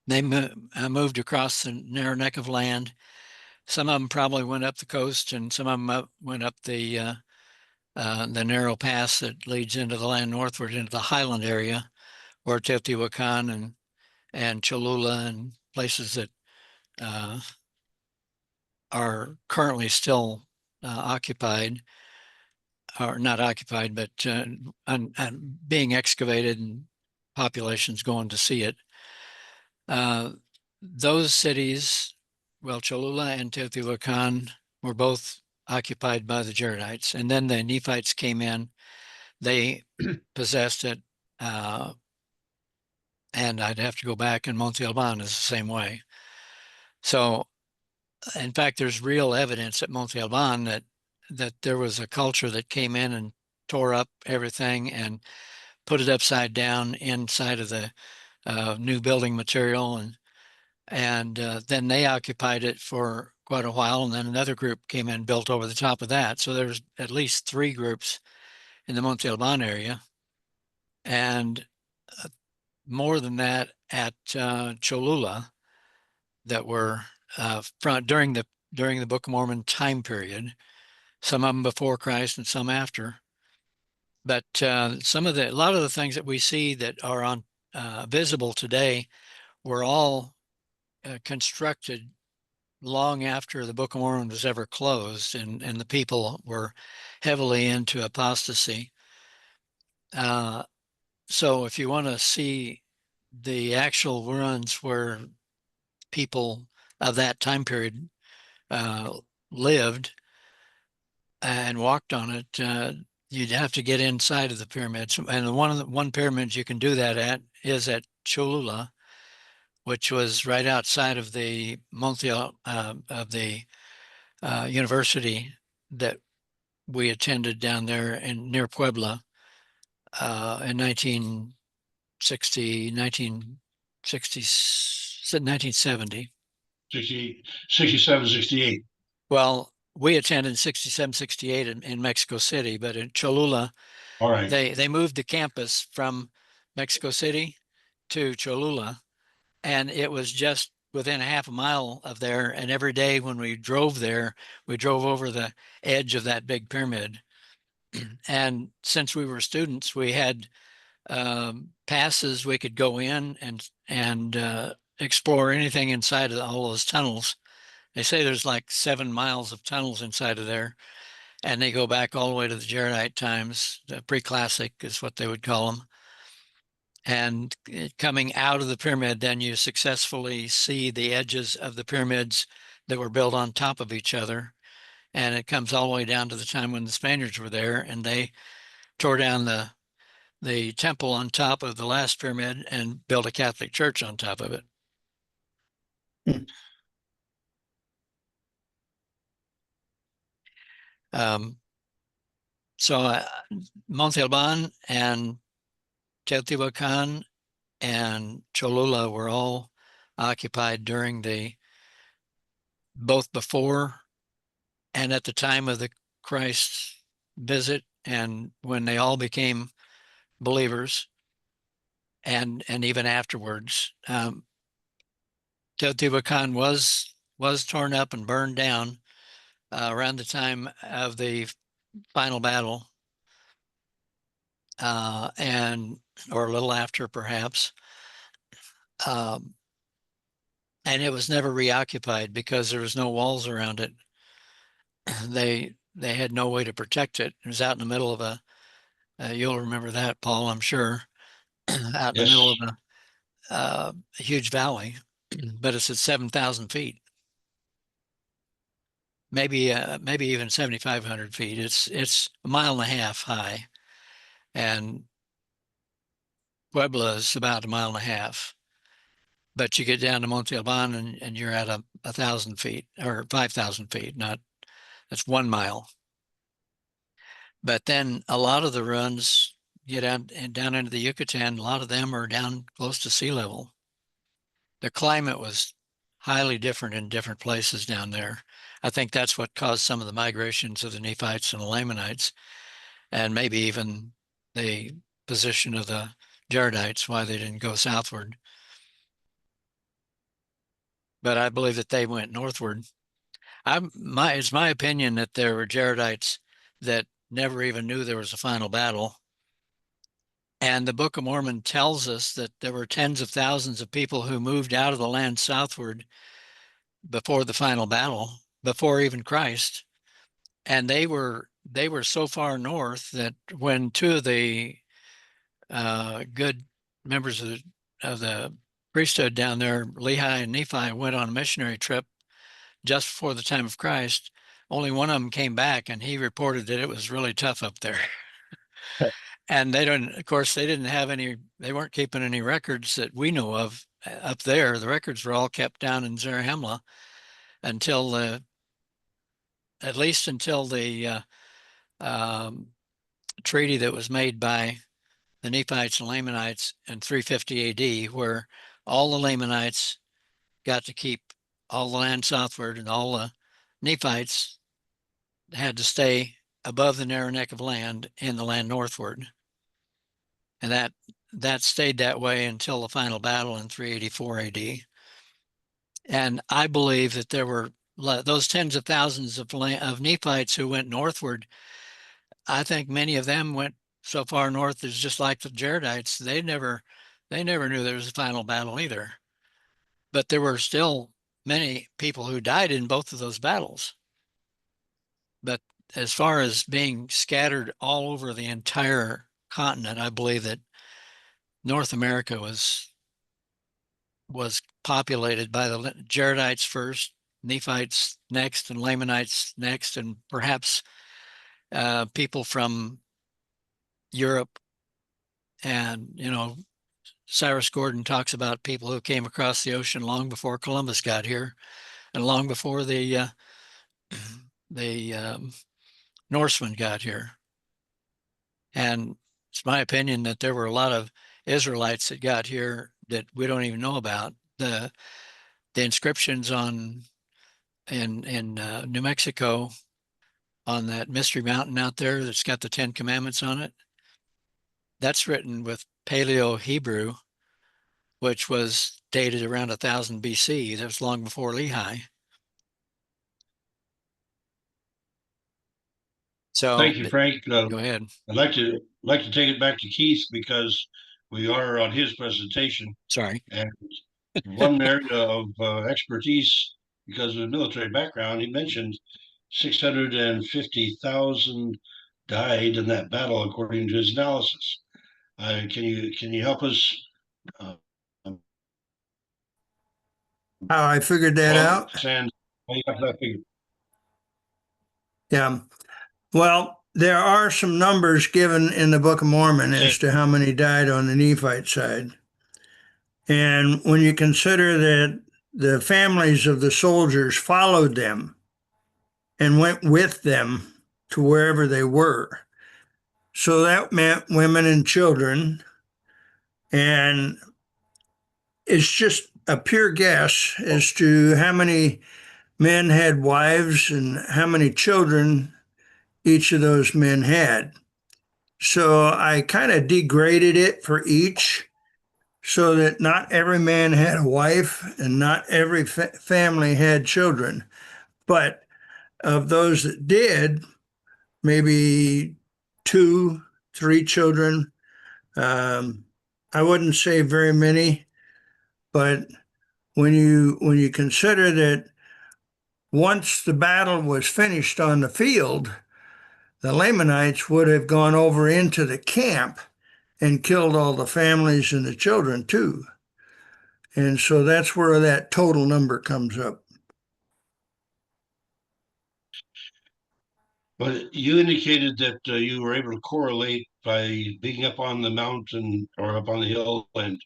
They moved across the narrow neck of land. Some of them probably went up the coast, and some of them went up the narrow pass that leads into the land northward into the highland area, where Teotihuacan and Cholula and places that are currently still occupied, or not occupied, but being excavated and populations going to see it. Those cities, well, Cholula and Teotihuacan, were both occupied by the Jaredites, and then the Nephites came in. They possessed it, and I'd have to go back, and Monte Alban is the same way. So, in fact, there's real evidence at Monte Alban that there was a culture that came in and tore up everything and put it upside down inside of the new building material, and then they occupied it for quite a while, and then another group came in and built over the top of that. So there's at least 3 groups in the Monte Alban area, and more than that at Cholula that were during the Book of Mormon time period. Some of them before Christ and some after. But a lot of the things that we see that are on visible today were all constructed long after the Book of Mormon was ever closed, and the people were heavily into apostasy. So if you want to see the actual ruins where people of that time period lived and walked on it, you'd have to get inside of the pyramids. And one pyramid you can do that at is at Cholula, which was right outside of the Monte of the university that we attended down there near Puebla in 1960, 1970. 68, 67, 68. Well, we attended 67, 68 in Mexico City, but in Cholula, All right. they moved the campus from Mexico City to Cholula, and it was just within a half a mile of there. And every day when we drove there, we drove over the edge of that big pyramid. And since we were students, we had passes. We could go in and explore anything inside of all those tunnels. They say there's like 7 miles of tunnels inside of there, and they go back all the way to the Jaredite times. The pre-classic is what they would call them. And coming out of the pyramid, then you successfully see the edges of the pyramids that were built on top of each other. And it comes all the way down to the time when the Spaniards were there, and they tore down the temple on top of the last pyramid and built a Catholic church on top of it. So Monte Alban and Teotihuacan and Cholula were all occupied during both before and at the time of the Christ visit, and when they all became believers. and even afterwards. Teotihuacan was torn up and burned down around the time of the final battle, and or a little after, perhaps. And it was never reoccupied because there was no walls around it. They had no way to protect it. It was out in the middle of you'll remember that, Paul, I'm sure, out in the Yes. middle of a huge valley, but it's at 7,000 feet. Maybe even 7,500 feet. It's a mile and a half high, and Puebla is about a mile and a half. But you get down to Monte Alban and you're at 1,000 feet or 5,000 feet. That's 1 mile. But then a lot of the runs get down into the Yucatan. A lot of them are down close to sea level. The climate was highly different in different places down there. I think that's what caused some of the migrations of the Nephites and the Lamanites, and maybe even the position of the Jaredites, why they didn't go southward. But I believe that they went northward. It's my opinion that there were Jaredites that never even knew there was a final battle. And the Book of Mormon tells us that there were tens of thousands of people who moved out of the land southward before the final battle, before even Christ. And they were so far north that when two of the good members of the priesthood down there, Lehi and Nephi, went on a missionary trip just before the time of Christ, only one of them came back and he reported that it was really tough up there. And they weren't keeping any records that we know of up there. The records were all kept down in Zarahemla until at least until the treaty that was made by the Nephites and Lamanites in 350 AD, where all the Lamanites got to keep all the land southward and all the Nephites had to stay above the narrow neck of land in the land northward. And that stayed that way until the final battle in 384 AD. And I believe that there were those tens of thousands of Nephites who went northward. I think many of them went so far north as just like the Jaredites. They never knew there was a final battle either. But there were still many people who died in both of those battles. But as far as being scattered all over the entire continent, I believe that North America was populated by the Jaredites first, Nephites next, and Lamanites next, and perhaps people from Europe. And, Cyrus Gordon talks about people who came across the ocean long before Columbus got here and long before the Norsemen got here. And it's my opinion that there were a lot of Israelites that got here that we don't even know about. The inscriptions in New Mexico on that Mystery Mountain out there that's got the 10 Commandments on it, that's written with Paleo Hebrew, which was dated around 1000 BC. That was long before Lehi. So Thank you, Frank. Go ahead. I'd like to take it back to Keith because we are on his presentation. Sorry. And one area of expertise, because of his military background, he mentioned 650,000 died in that battle, according to his analysis. Can you help us? How I figured that out? Sand, Yeah. Well, there are some numbers given in the Book of Mormon as to how many died on the Nephite side. And when you consider that the families of the soldiers followed them and went with them to wherever they were, so that meant women and children. And it's just a pure guess as to how many men had wives and how many children each of those men had. So I kind of degraded it for each so that not every man had a wife and not every family had children. But of those that did, maybe two, three children. I wouldn't say very many, but when you consider that once the battle was finished on the field, the Lamanites would have gone over into the camp and killed all the families and the children too. And so that's where that total number comes up. But you indicated that you were able to correlate by being up on the mountain or up on the hill and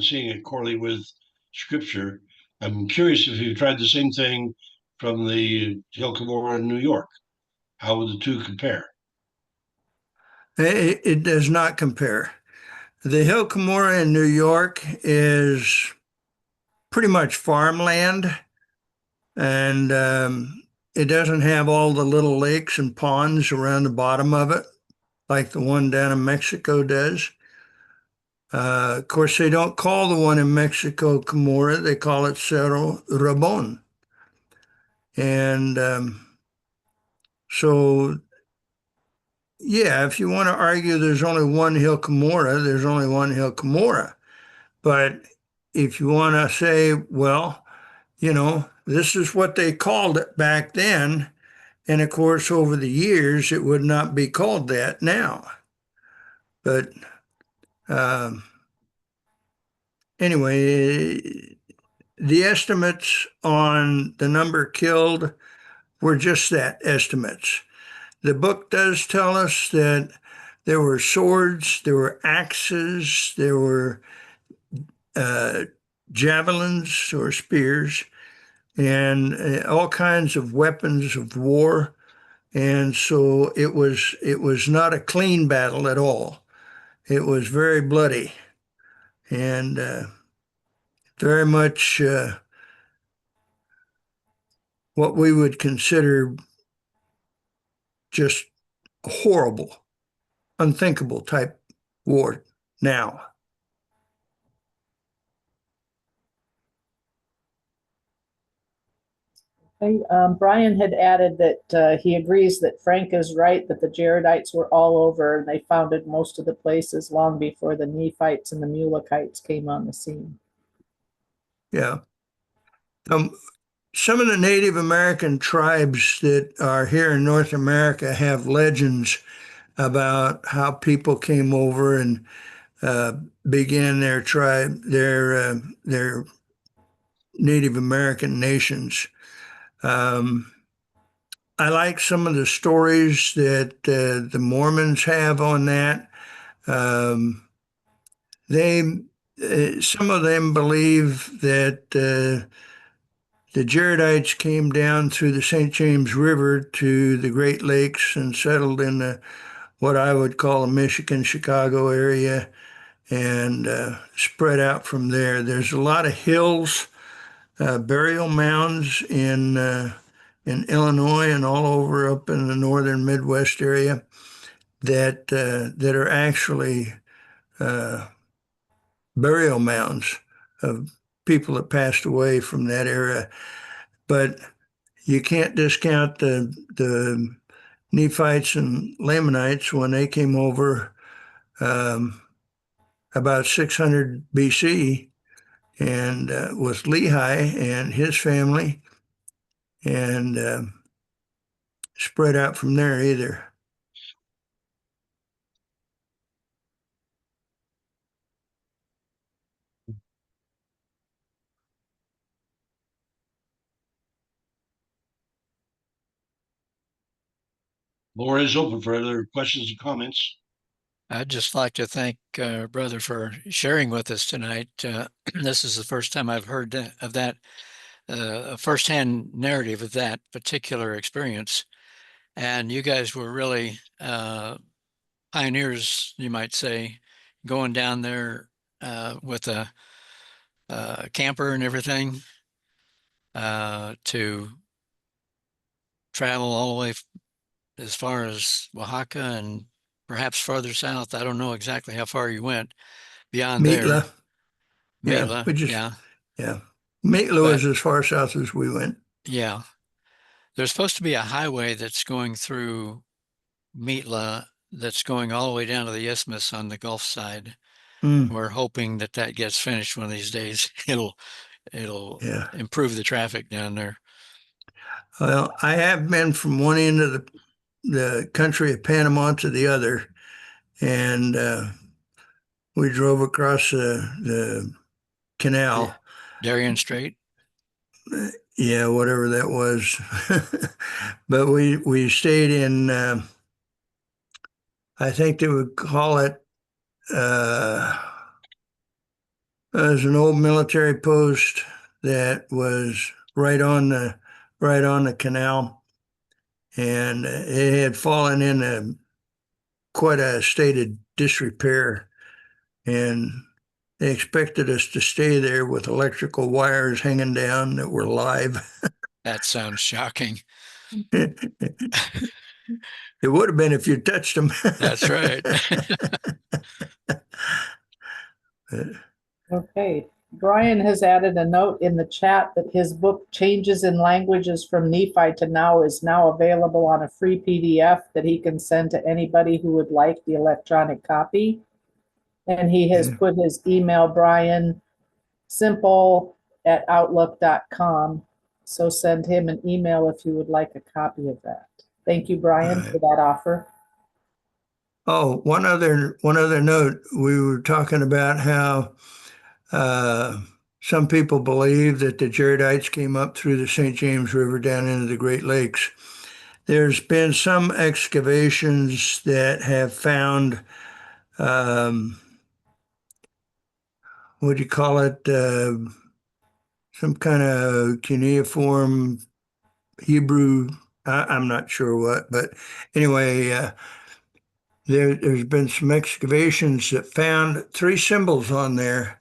seeing it correlate with scripture. I'm curious if you tried the same thing from the Hill Cumorah in New York. How would the two compare? It does not compare. The Hill Cumorah in New York is pretty much farmland, and it doesn't have all the little lakes and ponds around the bottom of it like the one down in Mexico does. Of course, they don't call the one in Mexico Cumorah, they call it Cerro Rabon. And so, yeah, if you want to argue there's only one Hill Cumorah, there's only one Hill Cumorah. But if you want to say, well, this is what they called it back then, and of course, over the years, it would not be called that now. But um, anyway, the estimates on the number killed were just that, estimates. The book does tell us that there were swords, there were axes, there were uh, javelins or spears, and all kinds of weapons of war. And so it was not a clean battle at all. It was very bloody and very much what we would consider just horrible, unthinkable type war now. Okay, Brian had added that he agrees that Frank is right, that the Jaredites were all over and they founded most of the places long before the Nephites and the Mulekites came on the scene. Yeah. Some of the Native American tribes that are here in North America have legends about how people came over and began their tribe, their Native American nations. I like some of the stories that the Mormons have on that. They some of them believe that the Jaredites came down through the St. James River to the Great Lakes and settled in what I would call the Michigan, Chicago area and spread out from there. There's a lot of hills, burial mounds in Illinois and all over up in the northern Midwest area that are actually burial mounds of people that passed away from that era. But you can't discount the Nephites and Lamanites when they came over about 600 BC and with Lehi and his family and spread out from there either. Floor is open for other questions and comments. I'd just like to thank Brother for sharing with us tonight. This is the first time I've heard of that firsthand narrative of that particular experience. And you guys were really pioneers, you might say, going down there with a camper and everything to travel all the way as far as Oaxaca and perhaps farther south. I don't know exactly how far you went, beyond there. Meatla. Yeah, Meatla, we just, yeah. yeah. Meatla But was as far south as we went. yeah, there's supposed to be a highway that's going through Meatla that's going all the way down to the isthmus on the Gulf side. Mm, We're hoping that that gets finished one of these days. It'll yeah. improve the traffic down there. Well, I have been from one end of the country of Panama to the other, and we drove across the canal. Darien Strait. Yeah, whatever that was. But we stayed in, I think they would call it, there's an old military post that was right on the canal, and it had fallen into quite a state of disrepair, and they expected us to stay there with electrical wires hanging down that were live. That sounds shocking. It would have been if you touched them. That's right. Okay. Brian has added a note in the chat that his book Changes in Languages from Nephi to Now is now available on a free PDF that he can send to anybody who would like the electronic copy. And he has put his email, Brian, simple@outlook.com. So send him an email if you would like a copy of that. Thank you, Brian, for that offer. Oh, one other note. We were talking about how some people believe that the Jaredites came up through the St. James River down into the Great Lakes. There's been some excavations that have found, what do you call it? Some kind of cuneiform Hebrew. I'm not sure what, but anyway, there's been some excavations that found three symbols on there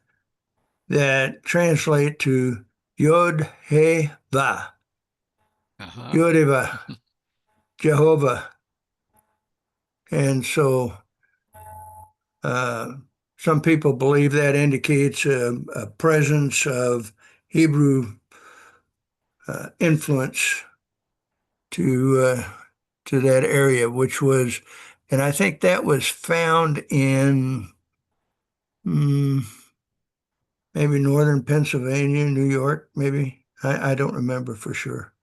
that translate to Yod He Va, Yod Jehovah. And so some people believe that indicates a presence of Hebrew influence to that area, which was, and I think that was found in maybe northern Pennsylvania, New York, maybe. I don't remember for sure.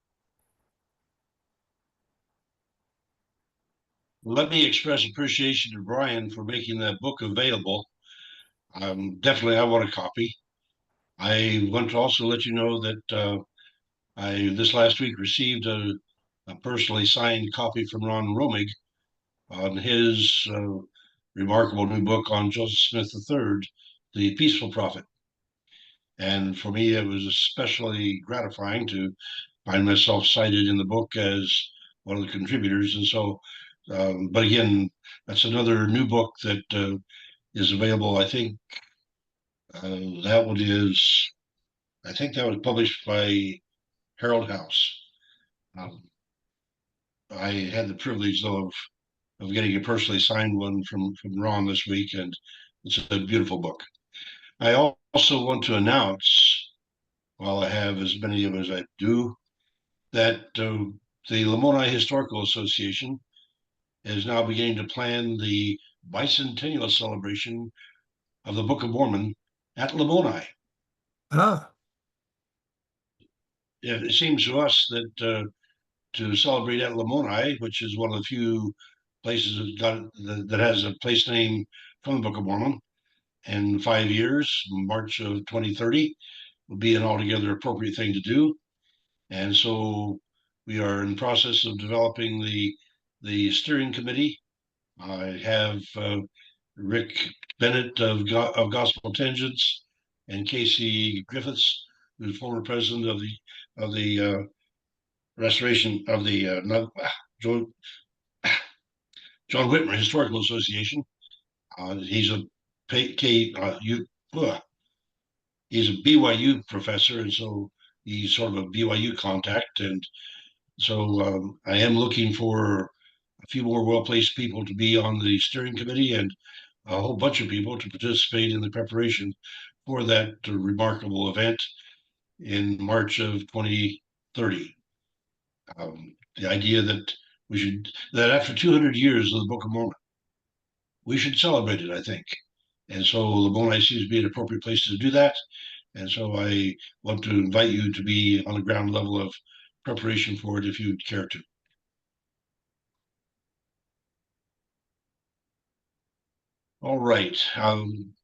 Let me express appreciation to Brian for making that book available. Definitely, I want a copy. I want to also let you know that I this last week received a personally signed copy from Ron Romig on his remarkable new book on Joseph Smith III, The Peaceful Prophet. And for me, it was especially gratifying to find myself cited in the book as one of the contributors. And so, but again, that's another new book that is available. I think that one is, I think that was published by Herald House. I had the privilege, though, of getting a personally signed one from Ron this week, and it's a beautiful book. I also want to announce, while I have as many of as I do, that the Lamoni Historical Association is now beginning to plan the bicentennial celebration of the Book of Mormon at Lamoni. Ah, It seems to us that to celebrate at Lamoni, which is one of the few places that has a place name from the Book of Mormon, in 5 years, March of 2030, would be an altogether appropriate thing to do. And so we are in process of developing the steering committee. I have Rick Bennett of Gospel Tangents and Casey Griffiths, who's former president of the restoration of the John Whitmer Historical Association. He's a he's a BYU professor, and so he's sort of a BYU contact. And so I am looking for a few more well-placed people to be on the steering committee, and a whole bunch of people to participate in the preparation for that remarkable event in March of 2030. The idea that that after 200 years of the Book of Mormon, we should celebrate it, I think. And so Lamoni seems to be an appropriate place to do that. And so I want to invite you to be on the ground level of preparation for it if you'd care to. All right.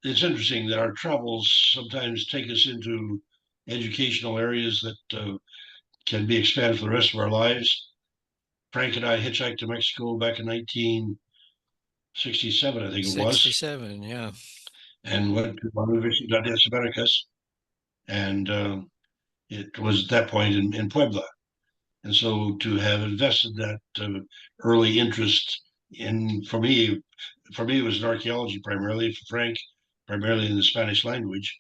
It's interesting that our travels sometimes take us into educational areas that can be expanded for the rest of our lives. Frank and I hitchhiked to Mexico back in 1967, I think it was, 67, yeah. and went to La Universidad de Americas. And it was at that point in Puebla. And so to have invested that early interest in, for me, it was in archaeology primarily, for Frank, primarily in the Spanish language.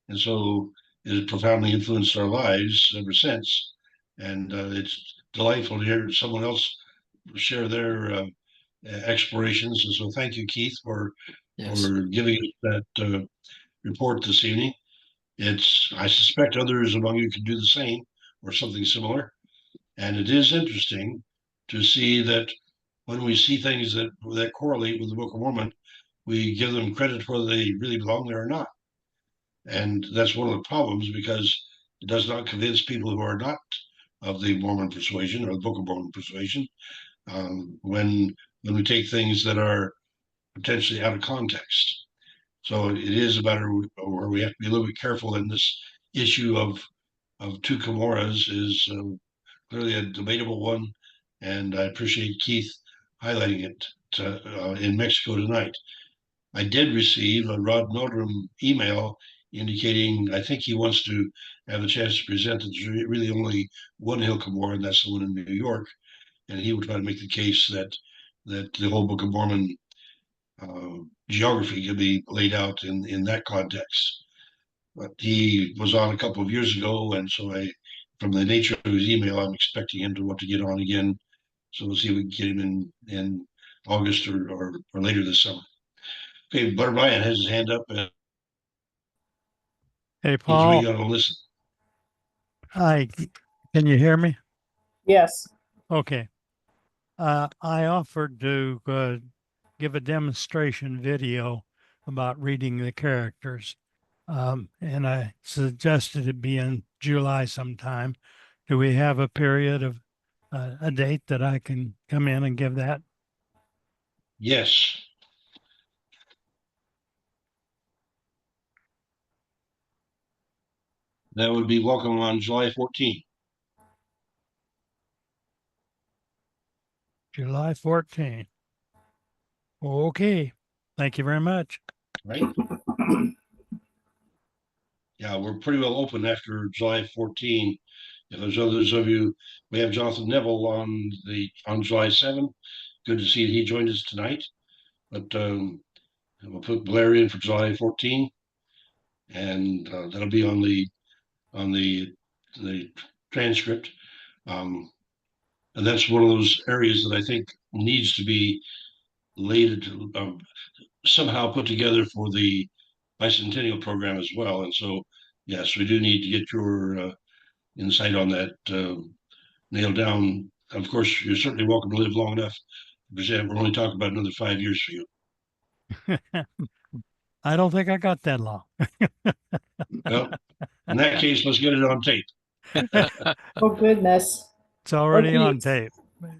And so it has profoundly influenced our lives ever since. And it's delightful to hear someone else share their explorations. And so thank you, Keith, for giving us that report this evening. I suspect others among you can do the same or something similar. And it is interesting to see that when we see things that correlate with the Book of Mormon, we give them credit whether they really belong there or not. And that's one of the problems, because it does not convince people who are not of the Mormon persuasion or the Book of Mormon persuasion when we take things that are potentially out of context. So it is a matter where we have to be a little bit careful in this issue of two Cumorahs is clearly a debatable one, and I appreciate Keith highlighting it in Mexico tonight. I did receive a Rod Nordrum email indicating I think he wants to have a chance to present that there's really only one Hill Cumorah, and that's the one in New York, and he would try to make the case that the whole Book of Mormon geography can be laid out in that context. But he was on a couple of years ago, and so from the nature of his email, I'm expecting him to want to get on again. So we'll see if we can get him in August or later this summer. Okay, Brother Brian has his hand up. Hey, He's Paul. really going to listen. Hi, can you hear me? Yes. Okay. I offered to give a demonstration video about reading the characters. And I suggested it be in July sometime. Do we have a period of a date that I can come in and give that? Yes. That would be welcome on July 14th. July 14th. Okay. Thank you very much. Right? Yeah, we're pretty well open after July 14. If there's others of you, we have Jonathan Neville on July 7. Good to see that he joined us tonight. But we'll put Blair in for July 14, and that'll be on the transcript. And that's one of those areas that I think needs to be laid somehow put together for the bicentennial program as well. And so, yes, we do need to get your insight on that nailed down. Of course, you're certainly welcome to live long enough to present. We're only talking about another 5 years for you. I don't think I got that long. Well, in that case, let's get it on tape. Oh, goodness. It's already Okay. on tape.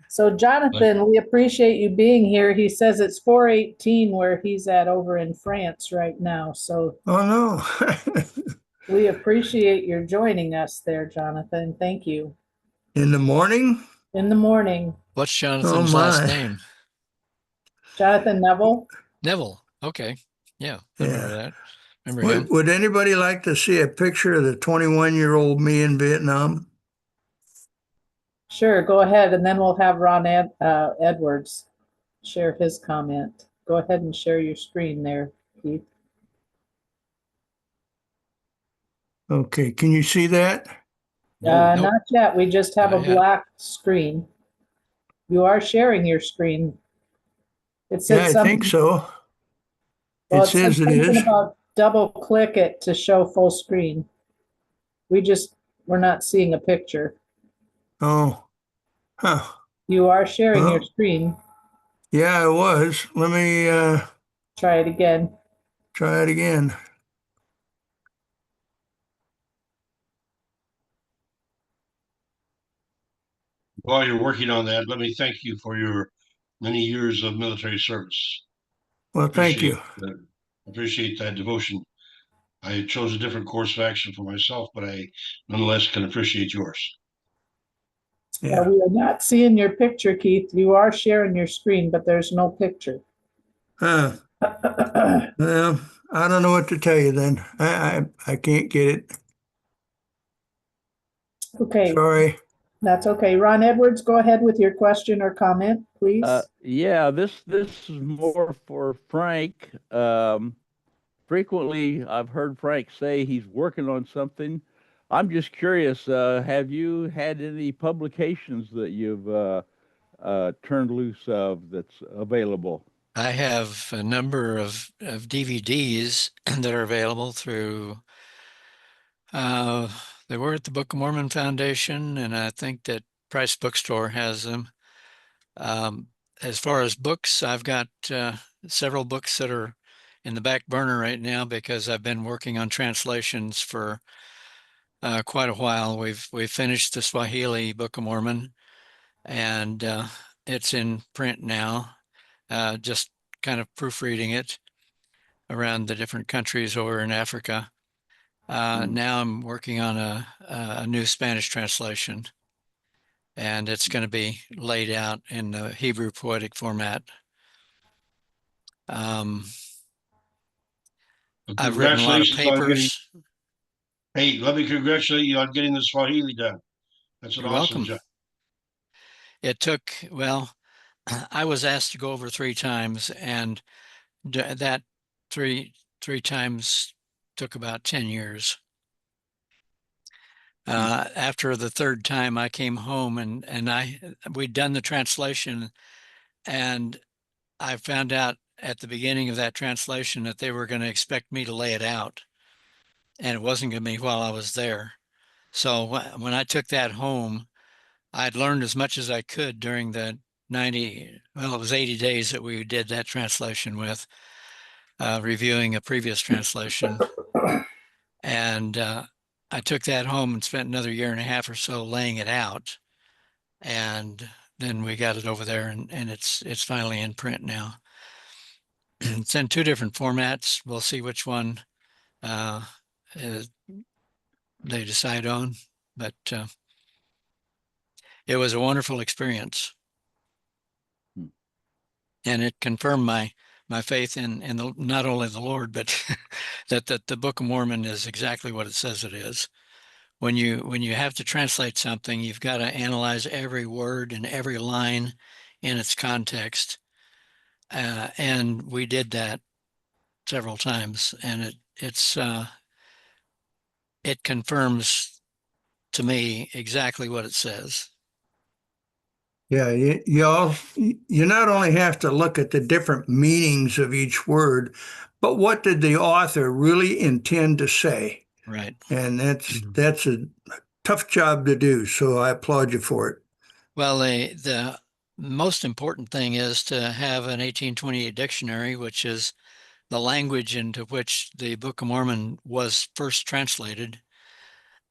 So Jonathan, we appreciate you being here. He says it's 4:18 where he's at over in France right now. So Oh, no. we appreciate your joining us there, Jonathan. Thank you. In the morning? In the morning. What's Jonathan's Oh, last my. name? Jonathan Neville. Neville. Okay. Yeah, I remember Yeah. that. Remember him. Would anybody like to see a picture of the 21-year-old me in Vietnam? Sure, go ahead, and then we'll have Ron Edwards share his comment. Go ahead and share your screen there, Keith. Okay, can you see that? Nope. Not yet. We just have a Not yet. black screen. You are sharing your screen. It Yeah, said I think so. Well, It says it something is. about double click it to show full screen. We're not seeing a picture. Oh, huh. You are sharing your Well, screen. yeah, it was. Let me Try it again. try it again. While you're working on that, let me thank you for your many years of military service. Well, thank Appreciate you. appreciate that devotion. I chose a different course of action for myself, but I nonetheless can appreciate yours. Yeah. We are not seeing your picture, Keith. You are sharing your screen, but there's no picture. Well, I don't know what to tell you then. I can't get it. Okay, Sorry. that's okay. Ron Edwards, go ahead with your question or comment, please. Yeah, this is more for Frank. Frequently, I've heard Frank say he's working on something. I'm just curious, have you had any publications that you've turned loose of that's available? I have a number of DVDs that are available through, they were at the Book of Mormon Foundation, and I think that Price Bookstore has them. As far as books, I've got several books that are in the back burner right now because I've been working on translations for quite a while. We've finished the Swahili Book of Mormon, and it's in print now. Just kind of proofreading it around the different countries over in Africa. Now I'm working on a new Spanish translation, and it's going to be laid out in the Hebrew poetic format. I've written a lot of Congratulations on getting. papers. Hey, let me congratulate you on getting the Swahili done. That's an You're awesome welcome. job. It took, well, I was asked to go over 3 times, and that three times took about 10 years. After the 3rd time, I came home and we'd done the translation, and I found out at the beginning of that translation that they were going to expect me to lay it out, and it wasn't going to be while I was there. So when I took that home, I'd learned as much as I could during the 90, well, it was 80 days that we did that translation with, reviewing a previous translation. And I took that home and spent another 1.5 years or so laying it out. And then we got it over there, and it's finally in print now. It's in 2 different formats. We'll see which one they decide on. But it was a wonderful experience. And it confirmed my faith in not only the Lord, but that the Book of Mormon is exactly what it says it is. When you have to translate something, you've got to analyze every word and every line in its context. And we did that several times, and it confirms to me exactly what it says. Yeah, you not only have to look at the different meanings of each word, but what did the author really intend to say? Right. And that's a tough job to do, so I applaud you for it. Well, the most important thing is to have an 1828 dictionary, which is the language into which the Book of Mormon was first translated.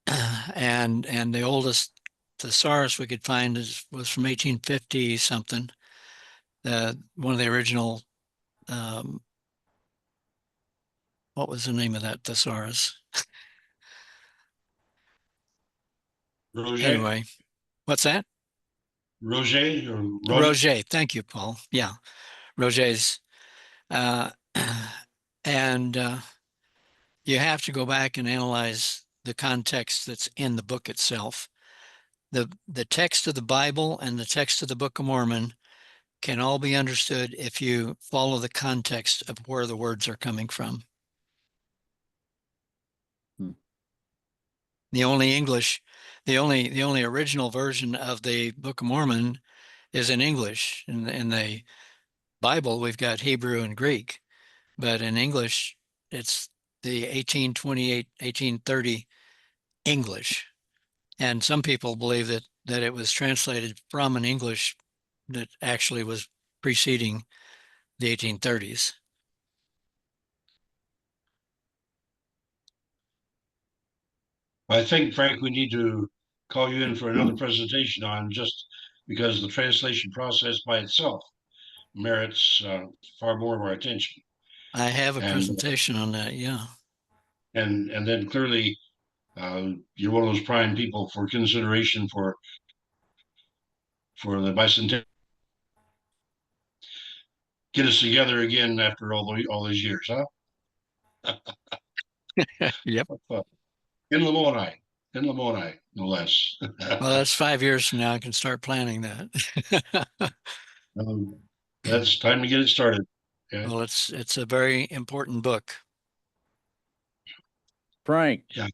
And the oldest thesaurus we could find was from 1850 something. One of the original, what was the name of that thesaurus? Roger, Anyway, what's that? Roger, Roger. Thank you, Paul. Yeah, Roger's. And you have to go back and analyze the context that's in the book itself. The text of the Bible and the text of the Book of Mormon can all be understood if you follow the context of where the words are coming from. The only original version of the Book of Mormon is in English. In the Bible, we've got Hebrew and Greek. but in English, it's the 1828, 1830 English. And some people believe that it was translated from an English that actually was preceding the 1830s. I think, Frank, we need to call you in for another presentation on, just because the translation process by itself merits far more of our attention. I have a And presentation on that, yeah. and then clearly, you're one of those prime people for consideration for the bicentennial. Get us together again after all these years, huh? Yep. In Lamoni, no less. Well, that's 5 years from now. I can start planning that. That's time to get it started. Yeah. Well, it's a very important book. Frank, Yeah.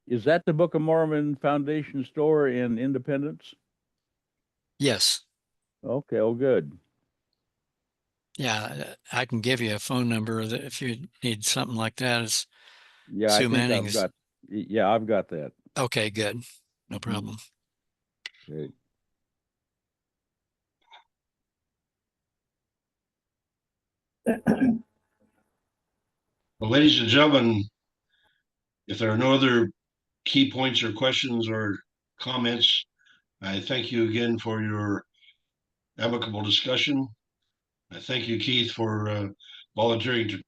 is that the Book of Mormon Foundation store in Independence? Yes. Okay, oh, good. Yeah, I can give you a phone number that if you need something like that. It's Yeah, Sue I think Manning's. I've got that. Okay, good. No problem. Okay. Well, ladies and gentlemen, if there are no other key points or questions or comments, I thank you again for your amicable discussion. I thank you, Keith, for volunteering to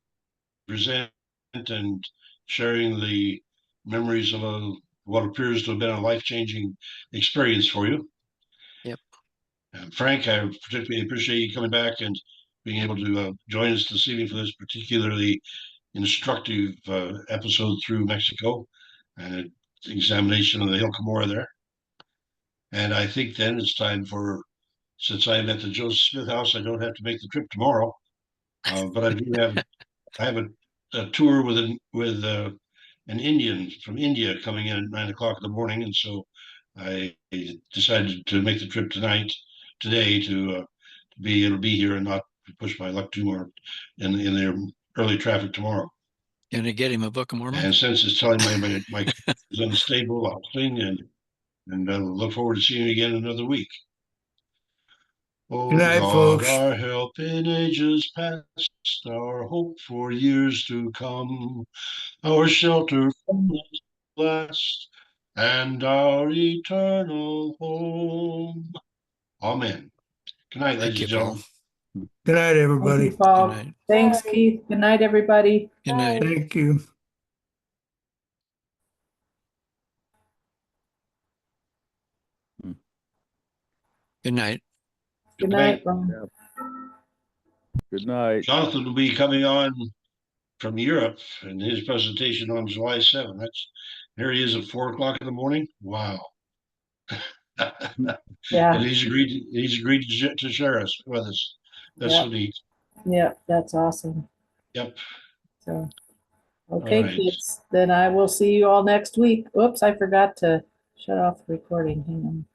present and sharing the memories of what appears to have been a life-changing experience for you. Yep. Frank, I particularly appreciate you coming back and being able to join us this evening for this particularly instructive episode through Mexico and examination of the Hill Cumorah there. And I think then it's time for, since I'm at the Joseph Smith House, I don't have to make the trip tomorrow, but I have a tour with an Indian from India coming in at 9 o'clock in the morning, and so I decided to make the trip today to be able to be here and not push my luck too more in their early traffic tomorrow. Gonna get him a Book of Mormon? And since it's telling my is unstable, I'll cling and look forward to seeing you again in another week. Oh, Good night, God, folks. our help in ages past, our hope for years to come, our shelter from the blast, and our eternal home. Amen. Good night, Thank ladies you, and Paul. gentlemen. Good night, Thank everybody. you, Paul. Good night. Thanks, Keith. Good night, everybody. Good night. Thank you. Good night. Good night, Ron. Good night. Jonathan will be coming on from Europe in his presentation on July 7th. Here he is at 4 o'clock in the morning. Wow. Yeah, And he's agreed to share us with us. That's Yep. so neat. yeah, that's awesome. Yep. So, okay, right. kids, then I will see you all next week. Oops, I forgot to shut off the recording. Hang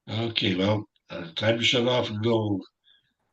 on. Okay, well, time to shut off and go.